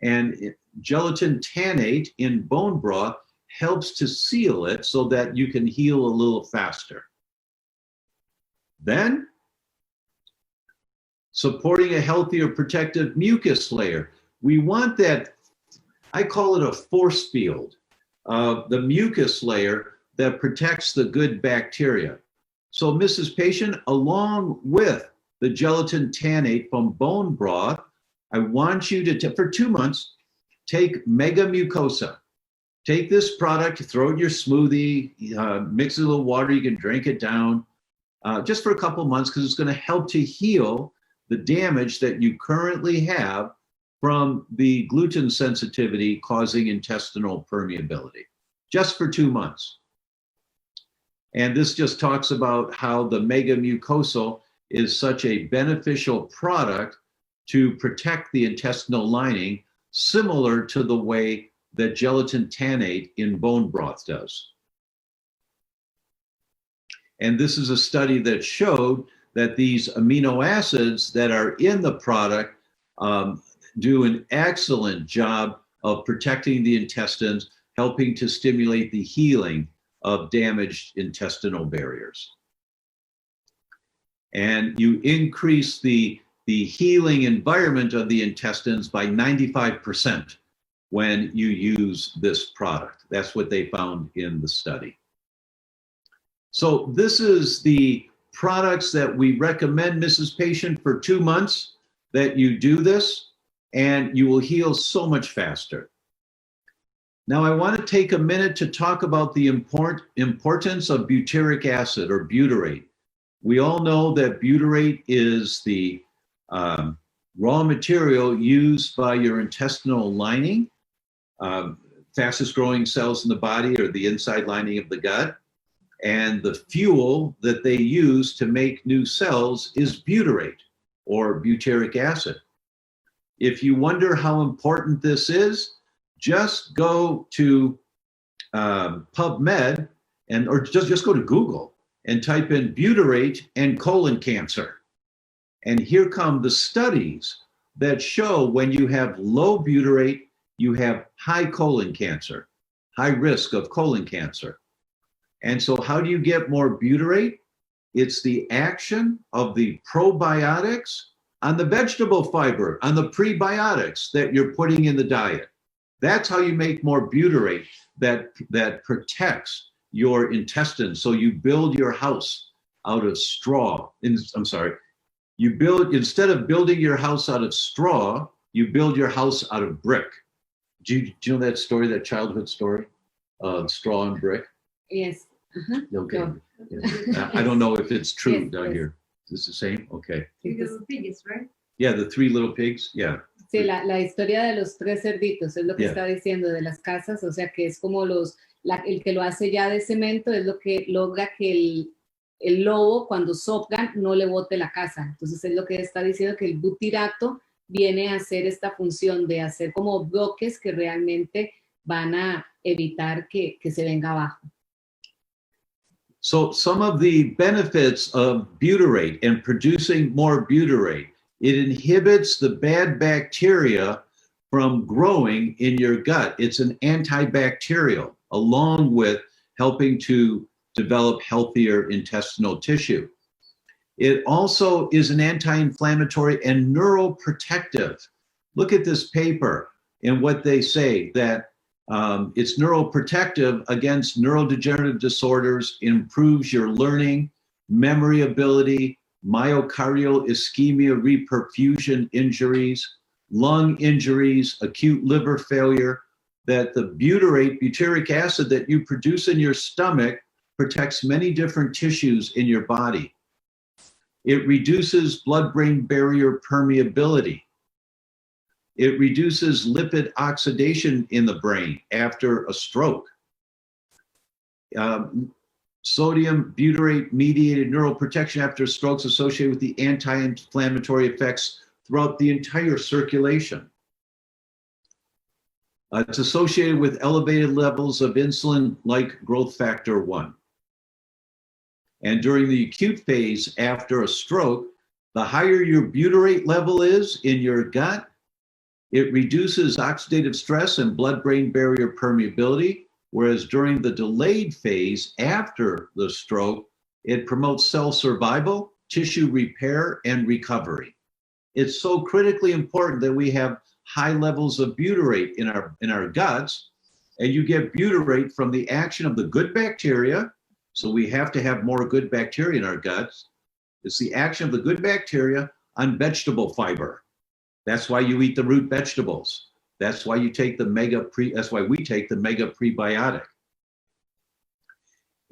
And gelatin tannate in bone broth helps to seal it so that you can heal a little faster. Then, supporting a healthier protective mucus layer. We want that, I call it a force field, the mucus layer that protects the good bacteria. So Mrs. Patient, along with the gelatin tannate from bone broth, I want you to, for 2 months, take Mega Mucosa. Take this product, throw it in your smoothie, mix it with a little water, you can drink it down, just for a couple months, because it's going to help to heal the damage that you currently have from the gluten sensitivity causing intestinal permeability, just for 2 months. And this just talks about how the Mega Mucosal is such a beneficial product to protect the intestinal lining, similar to the way that gelatin tannate in bone broth does. And this is a study that showed that these amino acids that are in the product do an excellent job of protecting the intestines, helping to stimulate the healing of damaged intestinal barriers. And you increase the healing environment of the intestines by 95% when you use this product. That's what they found in the study. So this is the products that we recommend, Mrs. Patient, for 2 months that you do this, and you will heal so much faster. Now, I want to take a minute to talk about the importance of butyric acid or butyrate. We all know that butyrate is the raw material used by your intestinal lining. Fastest growing cells in the body are the inside lining of the gut. And the fuel that they use to make new cells is butyrate or butyric acid. If you wonder how important this is, just go to PubMed or just go to Google and type in butyrate and colon cancer. And here come the studies that show when you have low butyrate, you have high colon cancer, high risk of colon cancer. And so how do you get more butyrate? It's the action of the probiotics on the vegetable fiber, on the prebiotics that you're putting in the diet. That's how you make more butyrate that protects your intestines. So you build your house out of straw. You build, instead of building your house out of straw, you build your house out of brick. Do you know that story, that childhood story of straw and brick? Yes. Okay. No. Yeah. I don't know if it's true Yes, down yes. here. Is this the same? Okay. Little pigs, right? Yeah, the 3 little pigs. Yeah. Sí, la historia de los 3 cerditos es lo que Yeah. está diciendo de las casas, o sea que es como el que lo hace ya de cemento es lo que logra que el lobo cuando soplan no le bote la casa. Entonces es lo que está diciendo, que el butirato viene a hacer esta función de hacer como bloques que realmente van a evitar que se venga abajo. So some of the benefits of butyrate and producing more butyrate, it inhibits the bad bacteria from growing in your gut. It's an antibacterial, along with helping to develop healthier intestinal tissue. It also is an anti-inflammatory and neuroprotective. Look at this paper and what they say, that it's neuroprotective against neurodegenerative disorders, improves your learning, memory ability, myocardial ischemia, reperfusion injuries, lung injuries, acute liver failure, that the butyric acid that you produce in your stomach protects many different tissues in your body. It reduces blood-brain barrier permeability. It reduces lipid oxidation in the brain after a stroke. Sodium butyrate mediated neuroprotection after strokes associated with the anti-inflammatory effects throughout the entire circulation. It's associated with elevated levels of insulin like growth factor 1. And during the acute phase after a stroke, the higher your butyrate level is in your gut, it reduces oxidative stress and blood-brain barrier permeability, whereas during the delayed phase after the stroke, it promotes cell survival, tissue repair, and recovery. It's so critically important that we have high levels of butyrate in our guts, and you get butyrate from the action of the good bacteria. So we have to have more good bacteria in our guts. It's the action of the good bacteria on vegetable fiber. That's why you eat the root vegetables. That's why you take that's why we take the mega prebiotic.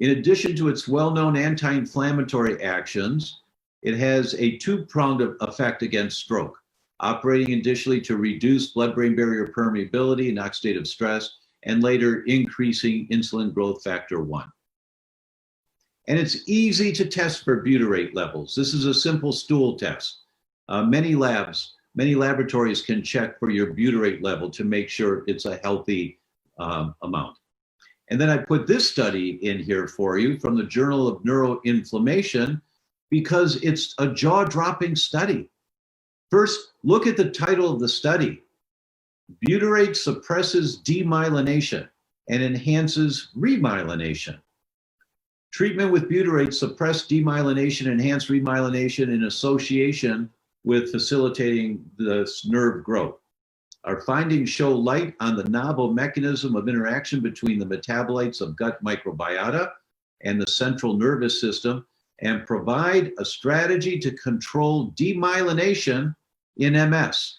In addition to its well-known anti-inflammatory actions, it has a 2-pronged effect against stroke, operating initially to reduce blood-brain barrier permeability and oxidative stress, and later increasing insulin growth factor 1. And it's easy to test for butyrate levels. This is a simple stool test. Many laboratories can check for your butyrate level to make sure it's a healthy amount. And then I put this study in here for you from the Journal of Neuroinflammation because it's a jaw-dropping study. First, look at the title of the study. Butyrate suppresses demyelination and enhances remyelination. Treatment with butyrate suppressed demyelination, enhanced remyelination in association with facilitating the nerve growth. Our findings show light on the novel mechanism of interaction between the metabolites of gut microbiota and the central nervous system, and provide a strategy to control demyelination in MS.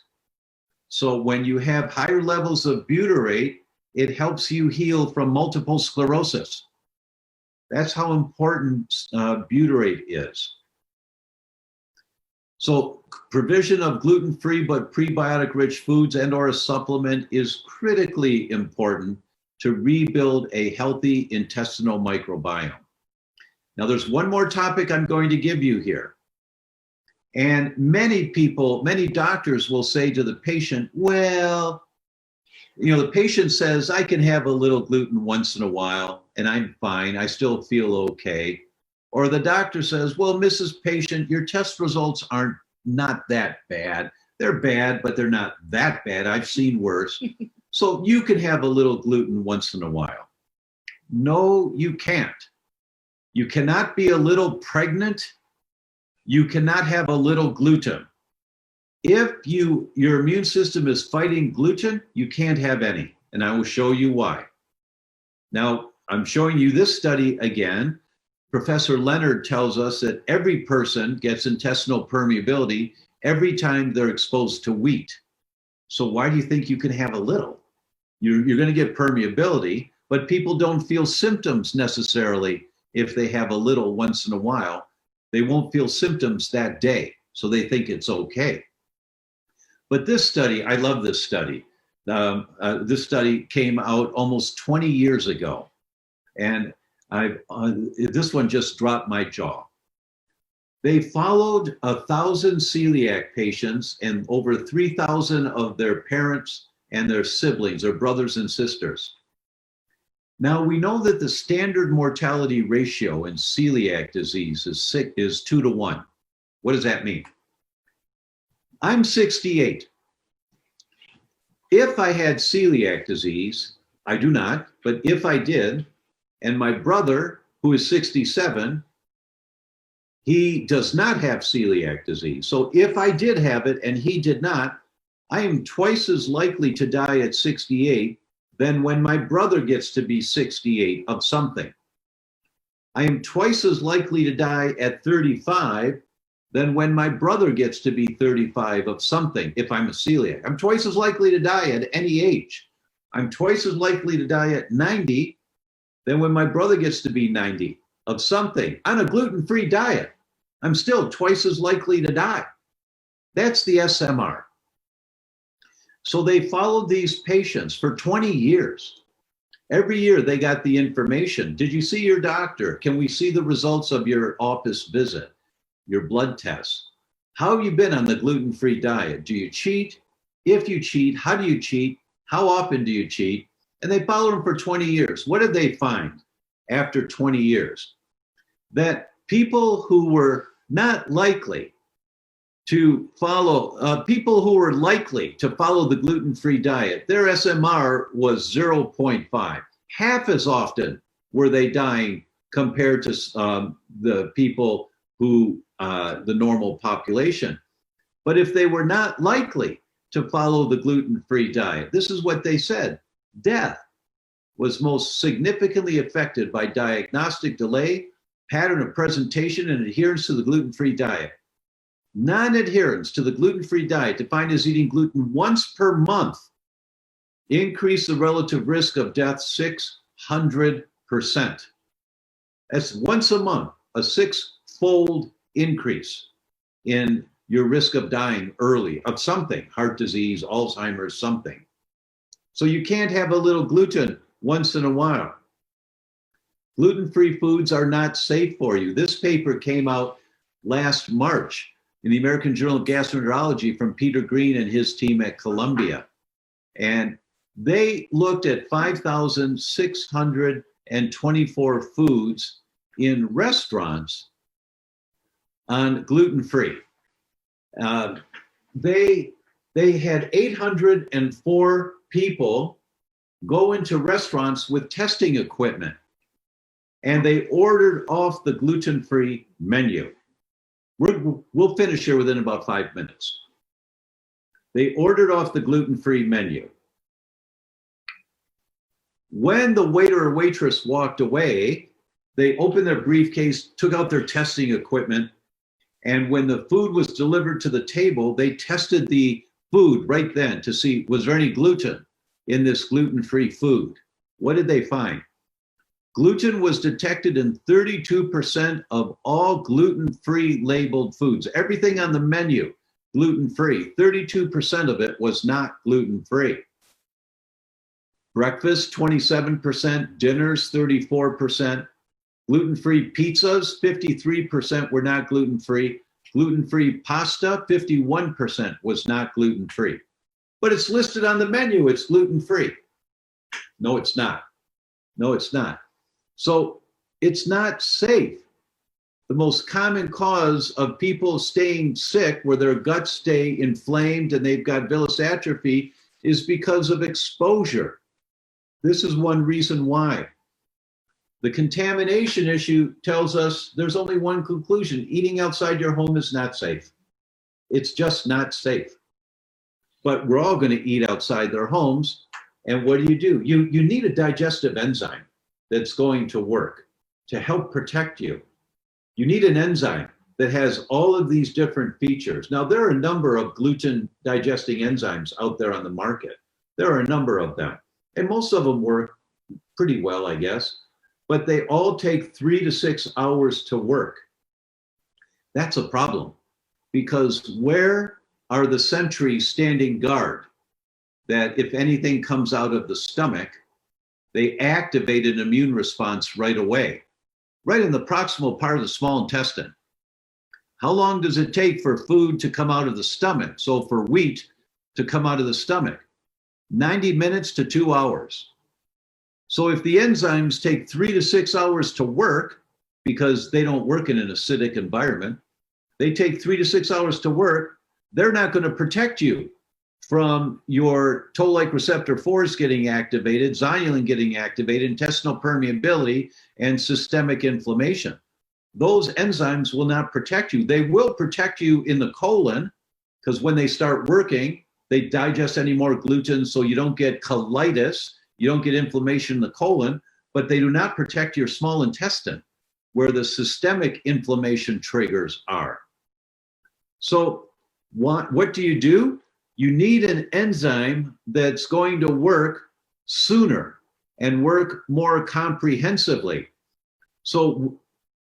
So when you have higher levels of butyrate, it helps you heal from multiple sclerosis. That's how important butyrate is. So provision of gluten-free but prebiotic-rich foods and or a supplement is critically important to rebuild a healthy intestinal microbiome. Now there's one more topic I'm going to give you here. And many people, many doctors will say to the patient, well, you know, the patient says, I can have a little gluten once in a while and I'm fine, I still feel okay. Or the doctor says, well, Mrs. Patient, your test results aren't not that bad. They're bad, but they're not that bad. I've seen worse. So you can have a little gluten once in a while. No, you can't. You cannot be a little pregnant. You cannot have a little gluten. If your immune system is fighting gluten, you can't have any. And I will show you why. Now, I'm showing you this study again. Professor Leonard tells us that every person gets intestinal permeability every time they're exposed to wheat. So why do you think you can have a little? You're going to get permeability, but people don't feel symptoms necessarily if they have a little once in a while. They won't feel symptoms that day, so they think it's okay. But this study, I love this study. This study came out almost 20 years ago, and this one just dropped my jaw. They followed 1,000 celiac patients and over 3,000 of their parents and their siblings, their brothers and sisters. Now we know that the standard mortality ratio in celiac disease is 2 to 1. What does that mean? I'm 68. If I had celiac disease, I do not, but if I did, and my brother, who is 67, he does not have celiac disease. So if I did have it and he did not, I am twice as likely to die at 68 than when my brother gets to be 68 of something. I am twice as likely to die at 35 than when my brother gets to be 35 of something, if I'm a celiac. I'm twice as likely to die at any age. I'm twice as likely to die at 90 than when my brother gets to be 90 of something. On a gluten-free diet, I'm still twice as likely to die. That's the SMR. So they followed these patients for 20 years. Every year they got the information. Did you see your doctor? Can we see the results of your office visit, your blood tests? How have you been on the gluten-free diet? Do you cheat? If you cheat, how do you cheat? How often do you cheat? And they followed them for 20 years. What did they find after 20 years? That people who were not likely to follow, people who were likely to follow the gluten-free diet, their SMR was 0.5. Half as often were they dying compared to the people who, the normal population. But if they were not likely to follow the gluten-free diet, this is what they said: death was most significantly affected by diagnostic delay, pattern of presentation, and adherence to the gluten-free diet. Non-adherence to the gluten-free diet, defined as eating gluten once per month, increased the relative risk of death 600%. That's once a month, a 6-fold increase in your risk of dying early of something, heart disease, Alzheimer's, something. So you can't have a little gluten once in a while. Gluten-free foods are not safe for you. This paper came out last March in the American Journal of Gastroenterology from Peter Green and his team at Columbia. And they looked at 5,624 foods in restaurants on gluten-free. They had 804 people go into restaurants with testing equipment, and they ordered off the gluten-free menu. We'll finish here within about 5 minutes. They ordered off the gluten-free menu. When the waiter or waitress walked away, they opened their briefcase, took out their testing equipment, and when the food was delivered to the table, they tested the food right then to see, was there any gluten in this gluten-free food? What did they find? Gluten was detected in 32% of all gluten-free labeled foods. Everything on the menu, gluten-free. 32% of it was not gluten-free. Breakfast, 27%. Dinners, 34%. Gluten-free pizzas, 53% were not gluten-free. Gluten-free pasta, 51% was not gluten-free. But it's listed on the menu, it's gluten-free. No, it's not. No, it's not. So it's not safe. The most common cause of people staying sick, where their guts stay inflamed and they've got villus atrophy, is because of exposure. This is one reason why. The contamination issue tells us there's only one conclusion. Eating outside your home is not safe. It's just not safe. But we're all going to eat outside their homes. And what do? You need a digestive enzyme that's going to work to help protect you. You need an enzyme that has all of these different features. Now, there are a number of gluten digesting enzymes out there on the market. There are a number of them. And most of them work pretty well, I guess. But they all take 3 to 6 hours to work. That's a problem, because where are the sentries standing guard that if anything comes out of the stomach, they activate an immune response right away, right in the proximal part of the small intestine. How long does it take for food to come out of the stomach? So for wheat to come out of the stomach, 90 minutes to 2 hours. So if the enzymes take 3 to 6 hours to work, because they don't work in an acidic environment, they take 3 to 6 hours to work, they're not going to protect you from your toll-like receptor 4s getting activated, zonulin getting activated, intestinal permeability, and systemic inflammation. Those enzymes will not protect you. They will protect you in the colon, because when they start working, they digest any more gluten, so you don't get colitis, you don't get inflammation in the colon, but they do not protect your small intestine, where the systemic inflammation triggers are. So what do? You need an enzyme that's going to work sooner and work more comprehensively. So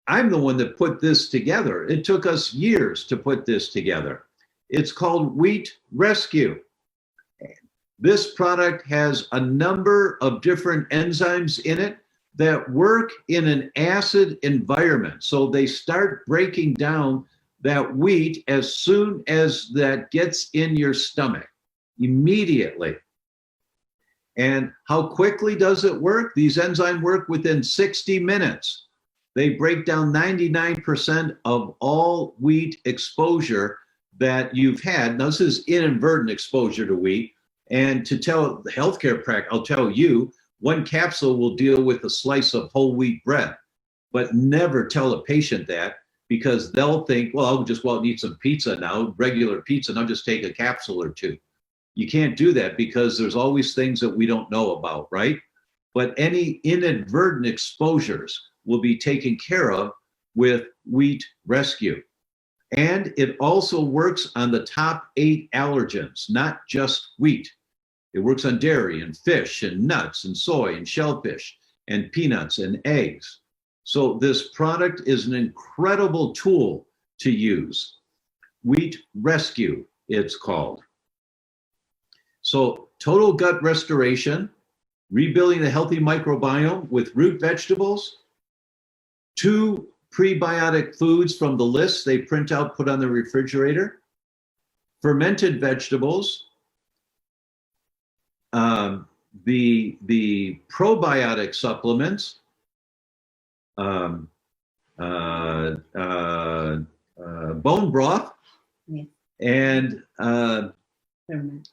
I'm the one that put this together. It took us years to put this together. It's called Wheat Rescue. This product has a number of different enzymes in it that work in an acid environment. So they start breaking down that wheat as soon as that gets in your stomach, immediately. And how quickly does it work? These enzymes work within 60 minutes. They break down 99% of all wheat exposure that you've had. Now, this is inadvertent exposure to wheat. And to tell the healthcare practice, I'll tell you, one capsule will deal with a slice of whole wheat bread, but never tell a patient that, because they'll think, well, I'll just go out and eat some pizza now, regular pizza, and I'll just take a capsule or two. You can't do that, because there's always things that we don't know about, right? But any inadvertent exposures will be taken care of with Wheat Rescue. And it also works on the top 8 allergens, not just wheat. It works on dairy and fish and nuts and soy and shellfish and peanuts and eggs. So this product is an incredible tool to use. Wheat Rescue, it's called. So total gut restoration, rebuilding the healthy microbiome with root vegetables, 2 prebiotic foods from the list they print out, put on the refrigerator, fermented vegetables, the probiotic supplements, bone broth, Yeah. and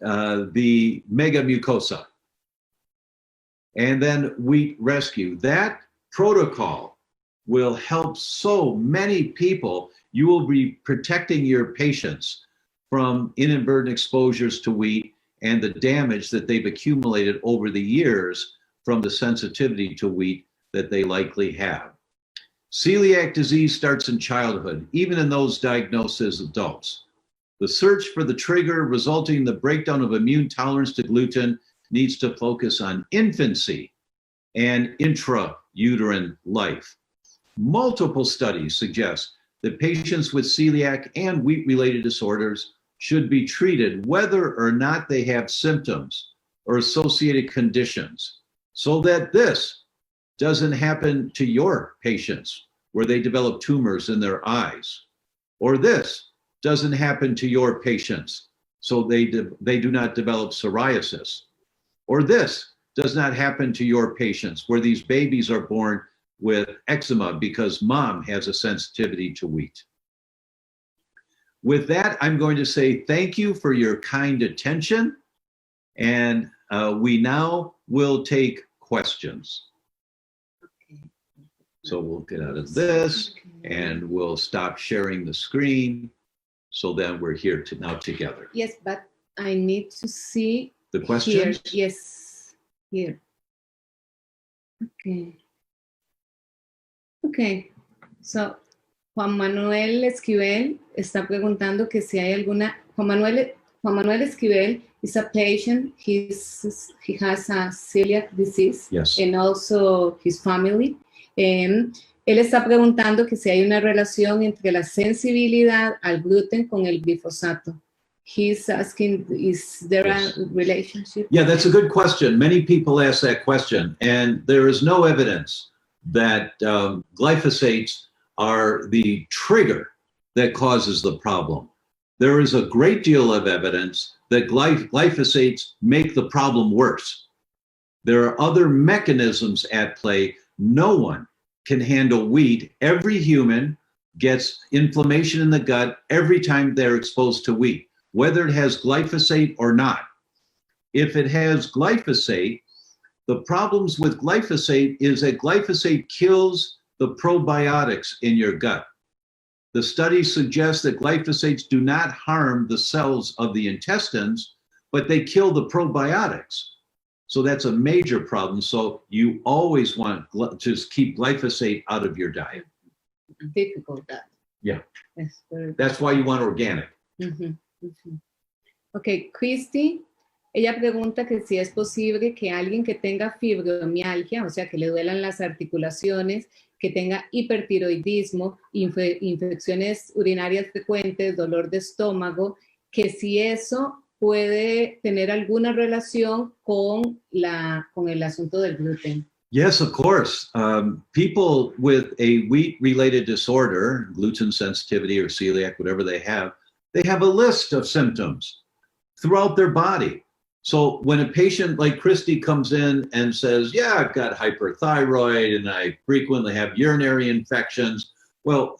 the mega mucosa. And then wheat rescue. That protocol will help so many people. You will be protecting your patients from inadvertent exposures to wheat and the damage that they've accumulated over the years from the sensitivity to wheat that they likely have. Celiac disease starts in childhood, even in those diagnosed as adults. The search for the trigger resulting in the breakdown of immune tolerance to gluten needs to focus on infancy and intrauterine life. Multiple studies suggest that patients with celiac and wheat-related disorders should be treated whether or not they have symptoms or associated conditions, so that this doesn't happen to your patients where they develop tumors in their eyes, or this doesn't happen to your patients so they do not develop psoriasis, or this does not happen to your patients where these babies are born with eczema because mom has a sensitivity to wheat. With that, I'm going to say thank you for your kind attention, and we now will take questions. So we'll get out of this and we'll stop sharing the screen. So then we're here now together. Yes, but I need to see the questions. Here. Yes, here. Okay. Okay. So Juan Manuel Esquivel está preguntando que si hay alguna. Juan Manuel Esquivel is a patient. He has a celiac disease. Yes. And also his family. Él está preguntando que si hay una relación entre la sensibilidad al gluten con el glifosato. He's asking, is there a relationship? Yeah, that's a good question. Many people ask that question, and there is no evidence that glyphosates are the trigger that causes the problem. There is a great deal of evidence that glyphosates make the problem worse. There are other mechanisms at play. No one can handle wheat. Every human gets inflammation in the gut every time they're exposed to wheat, whether it has glyphosate or not. If it has glyphosate, the problems with glyphosate is that glyphosate kills the probiotics in your gut. The studies suggest that glyphosates do not harm the cells of the intestines, but they kill the probiotics. So that's a major problem. So you always want to just keep glyphosate out of your diet. Difficult that. Yeah. That's why you want organic. Ok, Christy, ella pregunta que si es posible que alguien que tenga fibromialgia, o sea, que le duelan las articulaciones, que tenga hipertiroidismo, infecciones urinarias frecuentes, dolor de estómago, que si eso puede tener alguna relación con el asunto del gluten. Yes, of course. People with a wheat-related disorder, gluten sensitivity or celiac, whatever they have a list of symptoms throughout their body. So when a patient like Christy comes in and says, yeah, I've got hyperthyroid and I frequently have urinary infections, well,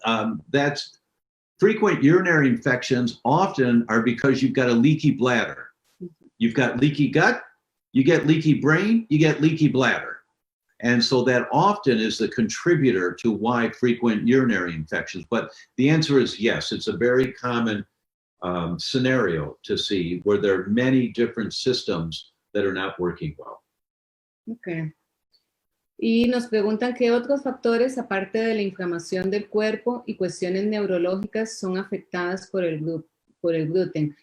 that's frequent urinary infections often are because you've got a leaky bladder. You've got leaky gut, you get leaky brain, you get leaky bladder. And so that often is the contributor to why frequent urinary infections. But the answer is yes, it's a very common scenario to see where there are many different systems that are not working well. Okay. Y nos preguntan qué otros factores, aparte de la inflamación del cuerpo y cuestiones neurológicas, son afectadas por el gluten.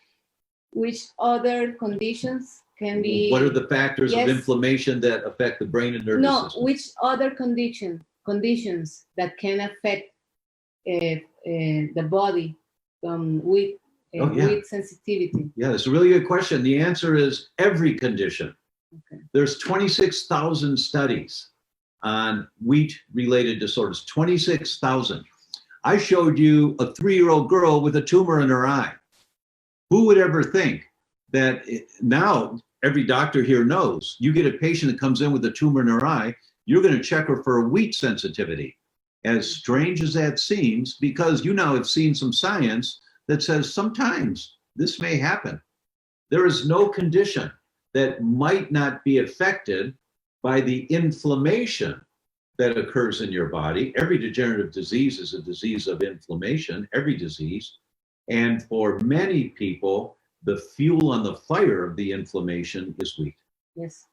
Which other conditions can be... What are the factors of inflammation that affect the brain and nervous system? No, which other conditions that can affect the body with sensitivity? Yeah, that's a really good question. The answer is every condition. Okay. There's 26,000 studies on wheat-related disorders, 26,000. I showed you a 3-year-old girl with a tumor in her eye. Who would ever think that now every doctor here knows you get a patient that comes in with a tumor in her eye, you're going to check her for a wheat sensitivity. as strange as that seems, because you now have seen some science that says sometimes this may happen. There is no condition that might not be affected by the inflammation that occurs in your body. Every degenerative disease is a disease of inflammation, every disease. And for many people, the fuel on the fire of the inflammation is wheat. Yes,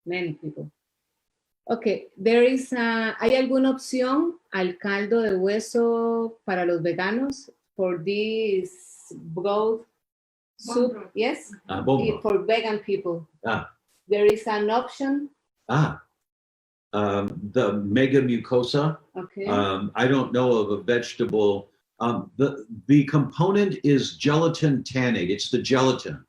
many people. Okay, ¿hay alguna opción al caldo de hueso para los veganos for this broth soup? Broth. Yes, for vegan people. There is an option. The mega mucosa. Okay. I don't know of a vegetable. The component is gelatin tannate. It's the gelatin,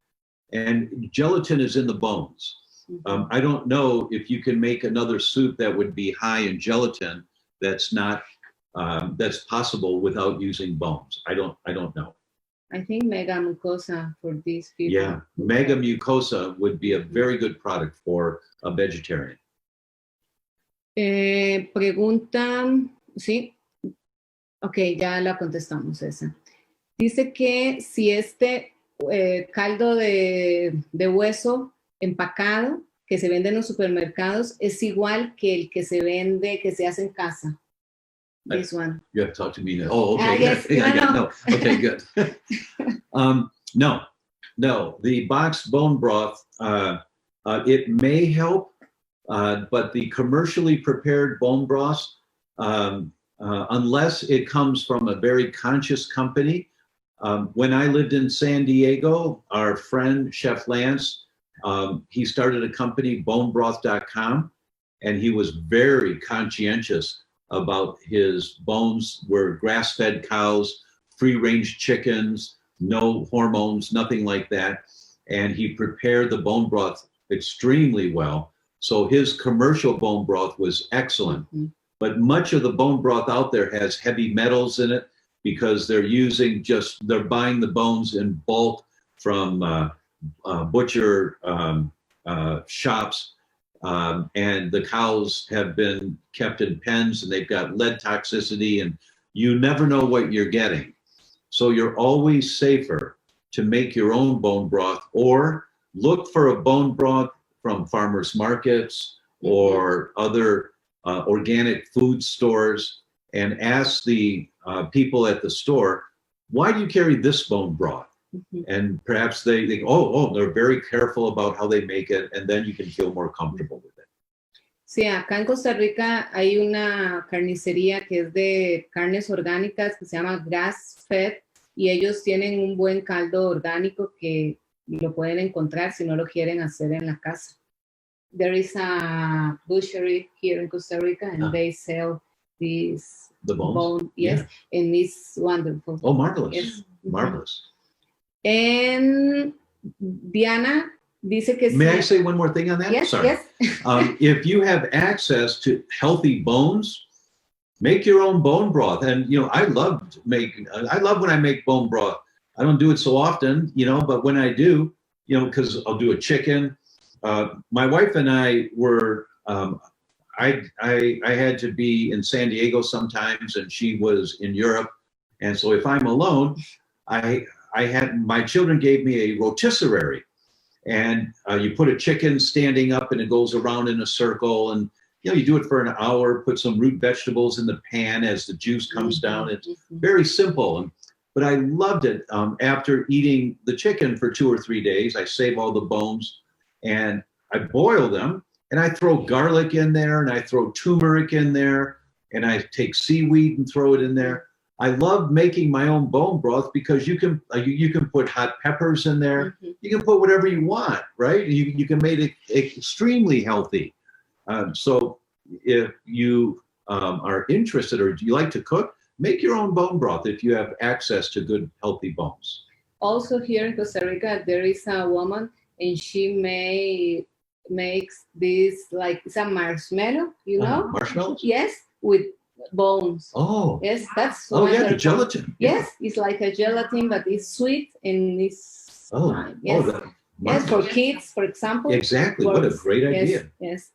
and gelatin is in the bones. I don't know if you can make another soup that would be high in gelatin that's not that's possible without using bones. I don't know. I think mega mucosa for these people. Yeah, mega mucosa would be a very good product for a vegetarian. Pregunta, sí. Ok, ya la contestamos esa. Dice que si este caldo de hueso empacado que se vende en los supermercados es igual que el que se vende, que se hace en casa. This one. You have to talk to me now. Oh, okay. Yes. No. Okay, good. No. The boxed bone broth, it may help, but the commercially prepared bone broth, unless it comes from a very conscious company. When I lived in San Diego, our friend Chef Lance, he started a company, bonebroth.com, and he was very conscientious about his bones were grass-fed cows, free-range chickens, no hormones, nothing like that. And he prepared the bone broth extremely well. So his commercial bone broth was excellent. Mm-hmm. But much of the bone broth out there has heavy metals in it because they're buying the bones in bulk from butcher shops. And the cows have been kept in pens and they've got lead toxicity and you never know what you're getting. So you're always safer to make your own bone broth or look for a bone broth from farmers markets or other organic food stores and ask the people at the store, why do you carry this bone broth? Mm-hmm. And perhaps they think, they're very careful about how they make it, and then you can feel more comfortable with it. Sí, acá en Costa Rica hay una carnicería que es de carnes orgánicas que se llama Grass Fed y ellos tienen un buen caldo orgánico que lo pueden encontrar si no lo quieren hacer en la casa. There is a butchery here in Costa Rica and they sell these the bones? Yes, yeah. And it's wonderful. Oh, marvelous. Yes. Marvelous. And Diana dice que May I say one more thing on that? Yes, sorry. Yes. If you have access to healthy bones, make your own bone broth. And, I love when I make bone broth. I don't do it so often, but when I do, because I'll do a chicken. My wife and I were, I had to be in San Diego sometimes and she was in Europe. And so if I'm alone, my children gave me a rotisserie and you put a chicken standing up and it goes around in a circle and you do it for an hour, put some root vegetables in the pan as the juice comes down. It's very simple. But I loved it. After eating the chicken for 2 or 3 days, I save all the bones and I boil them and I throw garlic in there and I throw turmeric in there and I take seaweed and throw it in there. I love making my own bone broth because you can put hot peppers in there. Mm-hmm. You can put whatever you want, right? You can make it extremely healthy. So if you are interested or do you like to cook, make your own bone broth if you have access to good, healthy bones. Also here in Costa Rica, there is a woman and she makes this like it's a marshmallow, Marshmallows? Yes, with bones. Oh. Yes, that's wonderful. Yeah, the gelatin. Yes, it's like a gelatin, but it's sweet and it's fine. Yes. Yes, for kids, for example. Exactly. What a great idea. Yes.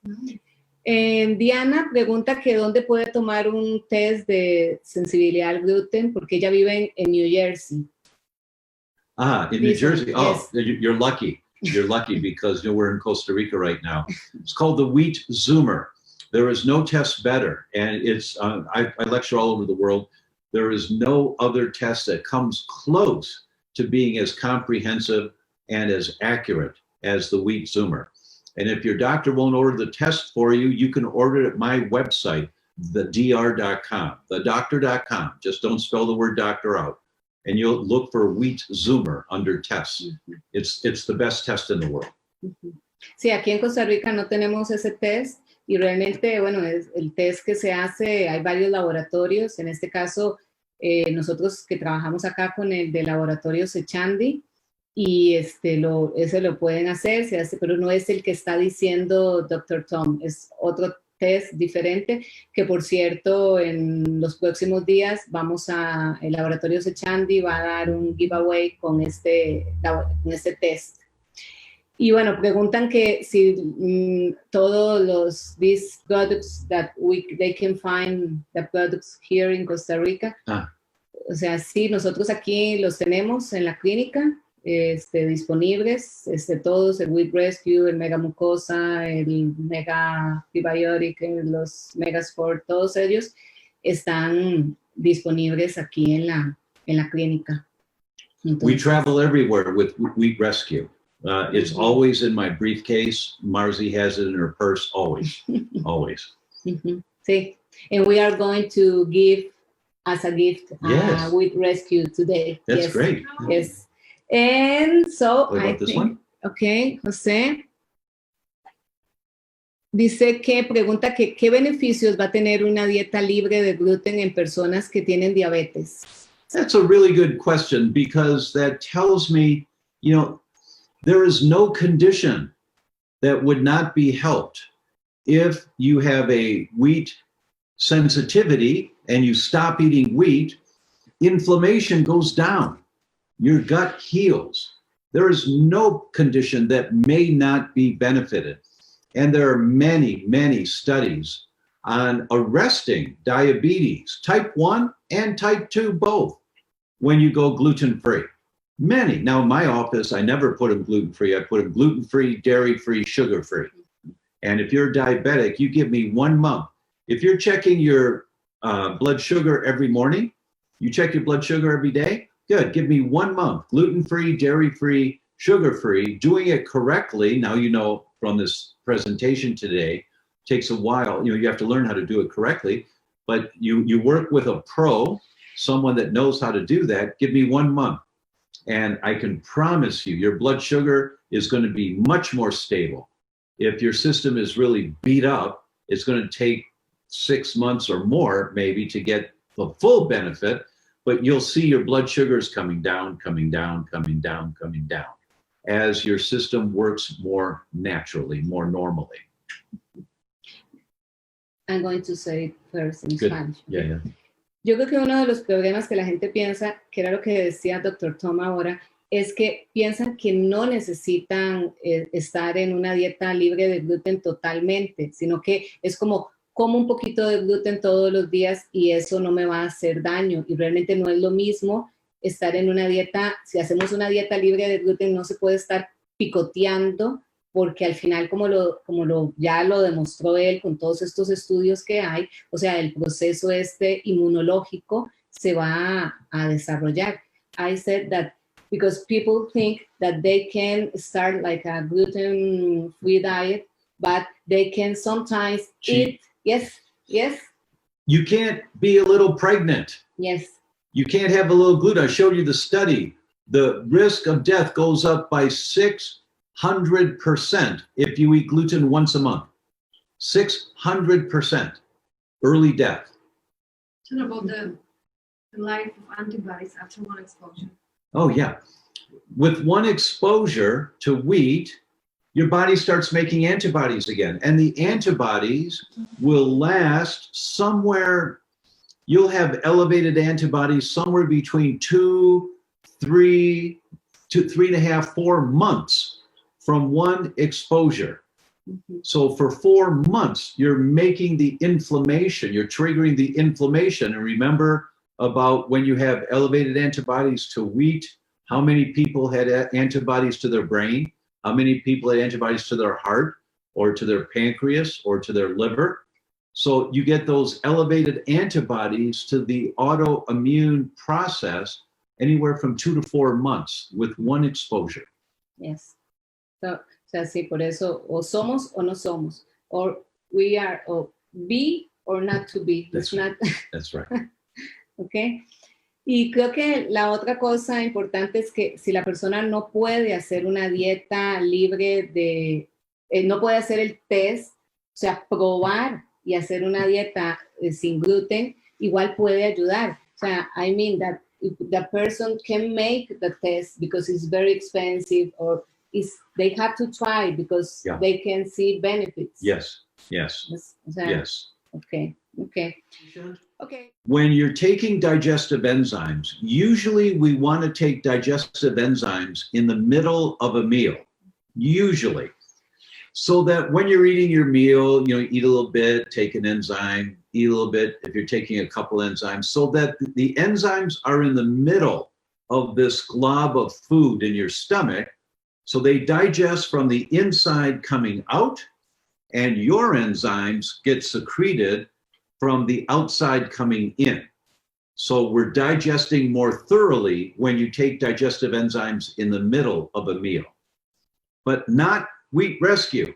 Diana pregunta que dónde puede tomar un test de sensibilidad al gluten, porque ella vive en New Jersey. In New Jersey. Oh, yes. You're lucky. You're lucky because we're in Costa Rica right now. It's called the Wheat Zoomer. There is no test better, and it's I lecture all over the world. There is no other test that comes close to being as comprehensive and as accurate as the Wheat Zoomer. And if your doctor won't order the test for you, you can order it at my website, Dra.com, thedoctor.com. Just don't spell the word doctor out. And you'll look for Wheat Zoomer under tests. It's the best test in the world. Sí, aquí en Costa Rica no tenemos ese test y realmente, bueno, es el test que se hace, hay varios laboratorios. En este caso, nosotros que trabajamos acá con el de laboratorio Sechandi, y ese lo pueden hacer, se hace, pero no es el que está diciendo Dr. Tom, es otro test diferente, que por cierto en los próximos días el laboratorio Sechandi va a dar un giveaway con este test. Y bueno, preguntan que si todos these products that they can find the products here in Costa Rica. O sea, sí, nosotros aquí los tenemos en la clínica. Disponibles, todos, el Wheat Rescue, el Mega Mucosa, el Mega Prebiotic, los Mega Sport, todos ellos están disponibles aquí en la clínica. Entonces, we travel everywhere with Wheat Rescue. It's always in my briefcase. Marzi has it in her purse, always, always. Sí, and we are going to give as a gift Wheat Rescue today. That's great. Yes. And so, what about this one? Okay, José. Dice que pregunta que qué beneficios va a tener una dieta libre de gluten en personas que tienen diabetes. That's a really good question because that tells me, there is no condition that would not be helped if you have a wheat sensitivity and you stop eating wheat, inflammation goes down. Your gut heals. There is no condition that may not be benefited. And there are many, many studies on arresting diabetes, type 1 and type 2 both, when you go gluten-free. Many. Now, in my office, I never put them gluten-free. I put them gluten-free, dairy-free, sugar-free. And if you're diabetic, you give me 1 month. If you're checking your blood sugar every morning, you check your blood sugar every day, good, give me 1 month, gluten-free, dairy-free, sugar-free, doing it correctly. Now, from this presentation today, takes a while. You have to learn how to do it correctly, but you work with a pro, someone that knows how to do that. Give me 1 month. And I can promise you, your blood sugar is going to be much more stable. If your system is really beat up, it's going to take 6 months or more maybe to get the full benefit, but you'll see your blood sugars coming down, coming down, coming down, coming down, as your system works more naturally, more normally. I'm going to say it first in Good. Spanish. Yeah. Yo creo que uno de los problemas que la gente piensa, que era lo que decía Dr. Tom ahora, es que piensan que no necesitan estar en una dieta libre de gluten totalmente, sino que es como un poquito de gluten todos los días y eso no me va a hacer daño. Y realmente no es lo mismo estar en una dieta, si hacemos una dieta libre de gluten no se puede estar picoteando, porque al final, ya lo demostró él con todos estos estudios que hay, o sea, el proceso inmunológico se va a desarrollar. I said that because people think that they can start like a gluten-free diet, but they can sometimes eat. Yes. You can't be a little pregnant. Yes. You can't have a little gluten. I showed you the study. The risk of death goes up by 600% if you eat gluten once a month. 600% early death. What about the life of antibodies after one exposure? Oh, yeah. With one exposure to wheat, your body starts making antibodies again. And the antibodies will last somewhere, you'll have elevated antibodies somewhere between 2, 3 to 3.5, 4 months from one exposure. So for 4 months, you're making the inflammation, you're triggering the inflammation. And remember about when you have elevated antibodies to wheat, how many people had antibodies to their brain, how many people had antibodies to their heart or to their pancreas or to their liver. So you get those elevated antibodies to the autoimmune process anywhere from 2 to 4 months with one exposure. Yes. So, o sea, sí, por eso o somos o no somos, or we are or be or not to be. That's It's right. not. That's right. Okay. Y creo que la otra cosa importante es que si la persona no puede hacer una dieta libre de, no puede hacer el test, o sea, probar y hacer una dieta sin gluten, igual puede ayudar. O sea, I mean that if the person can make the test because it's very expensive or they have to try because they can see benefits. Yes, yes, O sea, yes. Okay, okay. Okay. When you're taking digestive enzymes, usually we want to take digestive enzymes in the middle of a meal, usually. So that when you're eating your meal, you know, eat a little bit, take an enzyme, eat a little bit if you're taking a couple enzymes, so that the enzymes are in the middle of this glob of food in your stomach. So they digest from the inside coming out, and your enzymes get secreted from the outside coming in. So we're digesting more thoroughly when you take digestive enzymes in the middle of a meal, but not wheat rescue.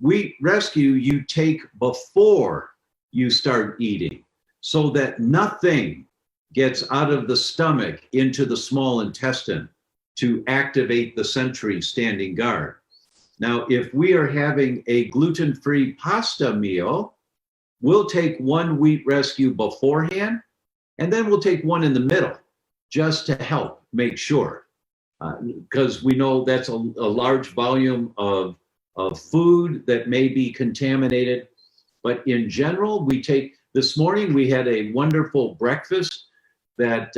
Wheat rescue you take before you start eating so that nothing gets out of the stomach into the small intestine to activate the sentry standing guard. Now, if we are having a gluten-free pasta meal, we'll take one wheat rescue beforehand, and then we'll take one in the middle just to help make sure. Because we know that's a large volume of food that may be contaminated. But in general, we take, this morning we had a wonderful breakfast that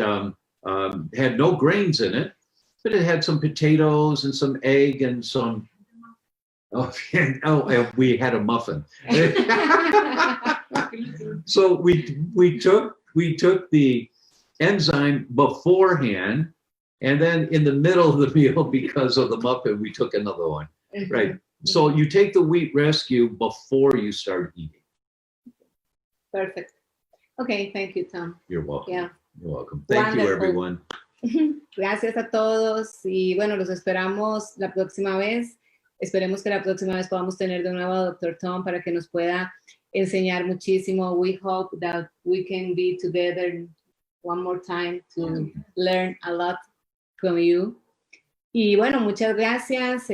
had no grains in it, but it had some potatoes and some egg and some, we had a muffin. So we took the enzyme beforehand, and then in the middle of the meal, because of the muffin, we took another one. Right. So you take the wheat rescue before you start eating. Perfect. Okay, thank you, Tom. You're welcome. Yeah. You're welcome. Thank you, everyone. Gracias a todos y bueno, los esperamos la próxima vez. Esperemos que la próxima vez podamos tener de nuevo a Dr. Tom para que nos pueda enseñar muchísimo. We hope that we can be together one more time to learn a lot from you. Y bueno, muchas gracias,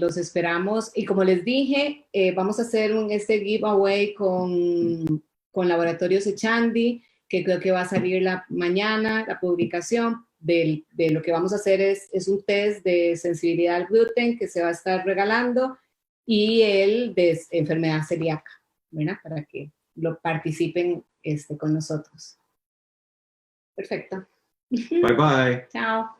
los esperamos. Y como les dije, vamos a hacer este giveaway con Laboratorios Echandi, que creo que va a salir mañana, la publicación de lo que vamos a hacer es un test de sensibilidad al gluten que se va a estar regalando y el de enfermedad celíaca, ¿verdad? Para que lo participen con nosotros. Perfecto. Bye bye. Chao.